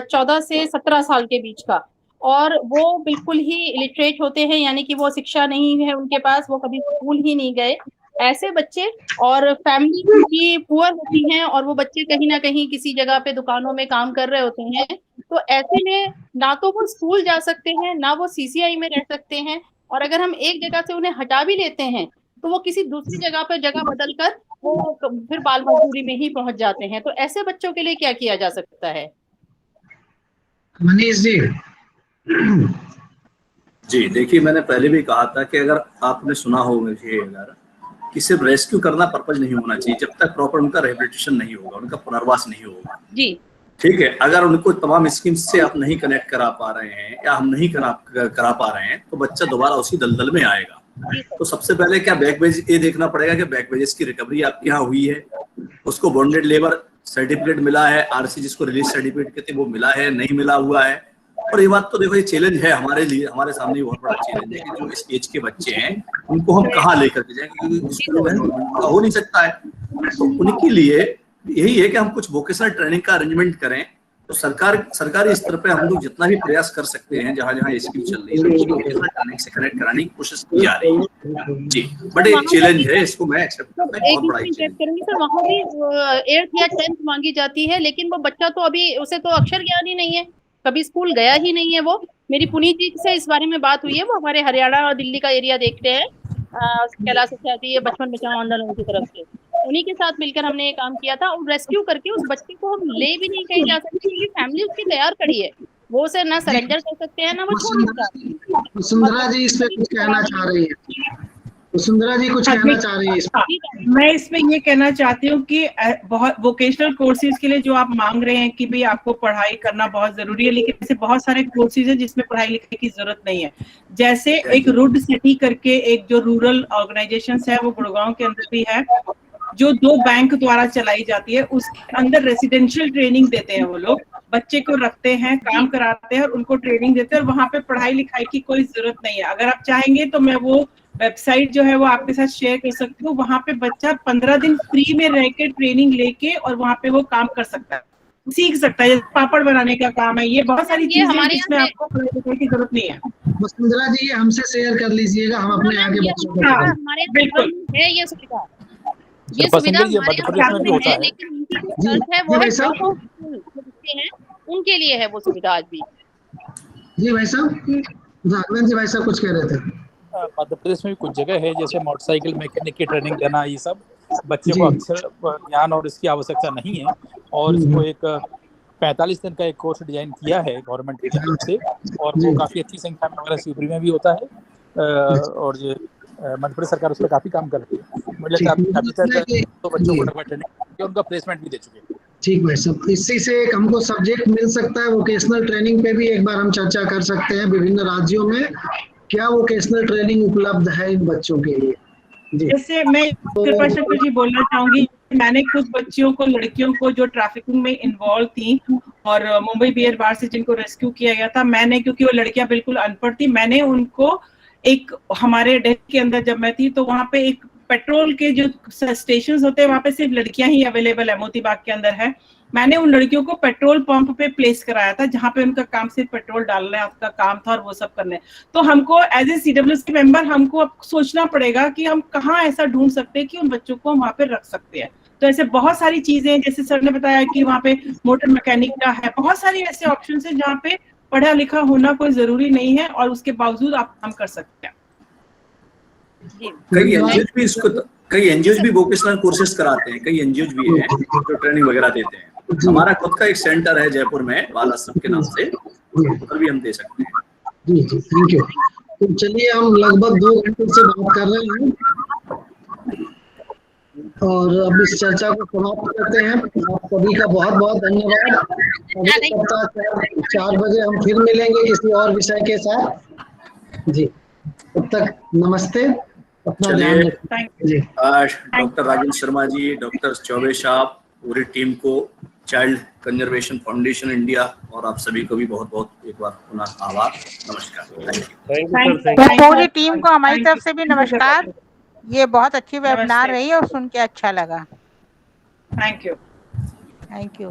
14 से 17 साल के बीच का, और वो बिल्कुल ही इलिटरेट होते हैं, यानी कि वो शिक्षा नहीं है उनके पास, वो कभी स्कूल ही नहीं गए, ऐसे बच्चे, और फैमिली की पुअर होती हैं, और वो बच्चे कहीं ना कहीं किसी जगह पे दुकानों में काम कर रहे होते हैं। तो ऐसे में ना तो वो स्कूल जा सकते हैं, ना वो CCI में रह सकते हैं, और अगर हम एक जगह से उन्हें हटा भी लेते हैं तो वो किसी दूसरी जगह पर जगह बदल कर वो फिर बाल मजदूरी में ही पहुंच जाते हैं। तो ऐसे बच्चों के लिए क्या किया जा सकता है? मनीष जी। जी देखिए, मैंने पहले भी कहा था कि अगर आपने सुना हो मुझे, अगर कि सिर्फ रेस्क्यू करना पर्पज नहीं होना चाहिए जब तक प्रॉपर उनका रिहेबिलिटेशन नहीं होगा, उनका पुनर्वास नहीं होगा। जी ठीक है, अगर उनको तमाम स्कीम से आप नहीं कनेक्ट करा पा रहे हैं या हम नहीं करा पा रहे हैं तो बच्चा दोबारा उसी दलदल में आएगा। तो सबसे पहले क्या बैक वेज ये देखना पड़ेगा कि बैक वेजेस की रिकवरी आपके यहाँ हुई है, उसको बॉन्डेड लेबर सर्टिफिकेट मिला है, आरसी जिसको रिलीज सर्टिफिकेट कहते हैं वो मिला है, नहीं मिला हुआ है। और ये बात तो देखो, ये चैलेंज है हमारे लिए, हमारे सामने बहुत बड़ा चैलेंज है कि जो इस एज के बच्चे हैं उनको हम कहाँ लेकर के जाएं, क्योंकि स्कूल में हो नहीं सकता है। तो उनके लिए यही है कि हम कुछ वोकेशनल ट्रेनिंग का अरेंजमेंट करें। तो सरकारी स्तर पे हम लोग जितना भी प्रयास कर सकते हैं, जहाँ जहाँ स्कीम चल रही है वोकेशनल ट्रेनिंग से कनेक्ट कराने की कोशिश की जा रही है। जी, बट एक चैलेंज है, इसको मैं एक्सेप्ट करता हूँ, बहुत बड़ा चैलेंज। सर वहाँ भी 8th या 10th मांगी जाती है, लेकिन वो बच्चा तो अभी उसे तो अक्षर ज्ञान ही नहीं है, कभी स्कूल गया ही नहीं है। वो मेरी पुनीत जी से इस बारे में बात हुई है, वो हमारे हरियाणा और दिल्ली का एरिया देखते हैं, कैलाश सत्यार्थी बचपन बचाओ आंदोलन की तरफ से, उन्हीं के साथ मिलकर हमने ये काम किया था। और रेस्क्यू करके उस बच्चे को हम ले भी नहीं कहीं जा सकते क्योंकि फैमिली उसकी तैयार खड़ी है, वो उसे ना सरेंडर कर सकते हैं ना वो छोड़ सकते। वसुंधरा जी इस पे कुछ कहना चाह रही है। वसुंधरा जी कुछ कहना चाह रही है इस पर। मैं इसमें ये कहना चाहती हूँ कि बहुत वोकेशनल कोर्सेज के लिए जो आप मांग रहे हैं कि भाई आपको पढ़ाई करना बहुत जरूरी है, लेकिन ऐसे बहुत सारे कोर्सेज हैं जिसमें पढ़ाई लिखाई की जरूरत नहीं है। जैसे एक रुड सिटी करके एक जो रूरल ऑर्गेनाइजेशन है वो गुड़गांव के अंदर भी है, जो 2 बैंक द्वारा चलाई जाती है। उसके अंदर रेसिडेंशियल ट्रेनिंग देते हैं, वो लोग बच्चे को रखते हैं, काम कराते हैं और उनको ट्रेनिंग देते हैं, और वहाँ पे पढ़ाई लिखाई की कोई जरूरत नहीं है। अगर आप चाहेंगे तो मैं वो वेबसाइट जो है वो आपके साथ शेयर कर सकती हूँ। वहाँ पे बच्चा 15 दिन फ्री में रह के ट्रेनिंग लेके और वहाँ पे वो काम कर सकता है, सीख सकता है। जैसे पापड़ बनाने का काम है, ये बहुत सारी चीजें हैं जिसमें आपको पढ़ाई लिखाई की जरूरत नहीं है। वसुंधरा जी ये हमसे शेयर कर लीजिएगा, हम अपने आगे बच्चों को बिल्कुल है ये सुविधा, ये सुविधा हमारे यहाँ है, लेकिन उनकी जो शर्त है वो है जो बच्चे हैं उनके लिए है वो सुविधा आज भी। जी भाई साहब, राघवेंद्र जी भाई साहब कुछ कह रहे थे। मध्य प्रदेश में भी कुछ जगह है जैसे मोटरसाइकिल मैकेनिक की ट्रेनिंग देना, ये सब बच्चे को अक्सर ज्ञान और इसकी आवश्यकता नहीं है, और इसको एक 45 दिन का एक कोर्स डिजाइन किया है गवर्नमेंट की तरफ से, और वो काफ़ी अच्छी संख्या में हमारे शिवपुरी में भी होता है, और जो मध्य प्रदेश सरकार उस पर काफ़ी काम कर रही है। मुझे अभी तक तो बच्चों को ट्रेनिंग उनका प्लेसमेंट भी दे चुके हैं। ठीक भाई साहब, इसी से एक हमको सब्जेक्ट मिल सकता है, वोकेशनल ट्रेनिंग पे भी एक बार हम चर्चा कर सकते हैं। विभिन्न राज्यों में क्या वोकेशनल ट्रेनिंग उपलब्ध है इन बच्चों के लिए। जैसे मैं कृपा शंकर जी बोलना चाहूंगी, मैंने कुछ बच्चियों को, लड़कियों को जो ट्रैफिकिंग में इन्वॉल्व थी और मुंबई बियर बार से जिनको रेस्क्यू किया गया था, मैंने, क्योंकि वो लड़कियां बिल्कुल अनपढ़ थी, मैंने उनको एक, हमारे डेस्क के अंदर जब मैं थी तो वहाँ पे एक पेट्रोल के जो स्टेशन होते हैं वहाँ पे सिर्फ लड़कियां ही अवेलेबल है, मोती बाग के अंदर है। मैंने उन लड़कियों को पेट्रोल पंप पे प्लेस कराया था जहाँ पे उनका काम सिर्फ पेट्रोल डालना का काम था और वो सब करने। तो हमको एज ए CWS मेंबर हमको अब सोचना पड़ेगा कि हम कहाँ ऐसा ढूंढ सकते हैं कि उन बच्चों को वहाँ पे रख सकते हैं। तो ऐसे बहुत सारी चीजें, जैसे सर ने बताया कि वहाँ पे मोटर मैकेनिक का है, बहुत सारी ऐसे ऑप्शन है जहाँ पे पढ़ा लिखा होना कोई जरूरी नहीं है और उसके बावजूद आप काम कर सकते हैं। कई एनजीओ भी वोकेशनल कोर्सेज कराते हैं, कई एनजीओ भी हैं जो ट्रेनिंग वगैरह देते हैं। हमारा खुद का एक सेंटर है जयपुर में, बाल आश्रम के नाम से, उधर भी हम दे सकते हैं। जी जी, थैंक यू। तो चलिए, हम लगभग 2 घंटे से बात कर रहे हैं और अब इस चर्चा को समाप्त करते हैं। आप सभी का बहुत बहुत धन्यवाद। अगले सप्ताह 4 बजे हम फिर मिलेंगे किसी और विषय के साथ। जी, तब तक नमस्ते, अपना ध्यान रखें। जी, डॉक्टर राजेंद्र शर्मा जी, डॉक्टर चौबे साहब, पूरी टीम को, चाइल्ड कंजर्वेशन फाउंडेशन इंडिया और आप सभी को भी बहुत बहुत एक बार पुनः आभार, नमस्कार। पूरी टीम को हमारी तरफ से भी नमस्कार। ये बहुत अच्छी वेबिनार रही और सुन के अच्छा लगा। Thank you. Thank you.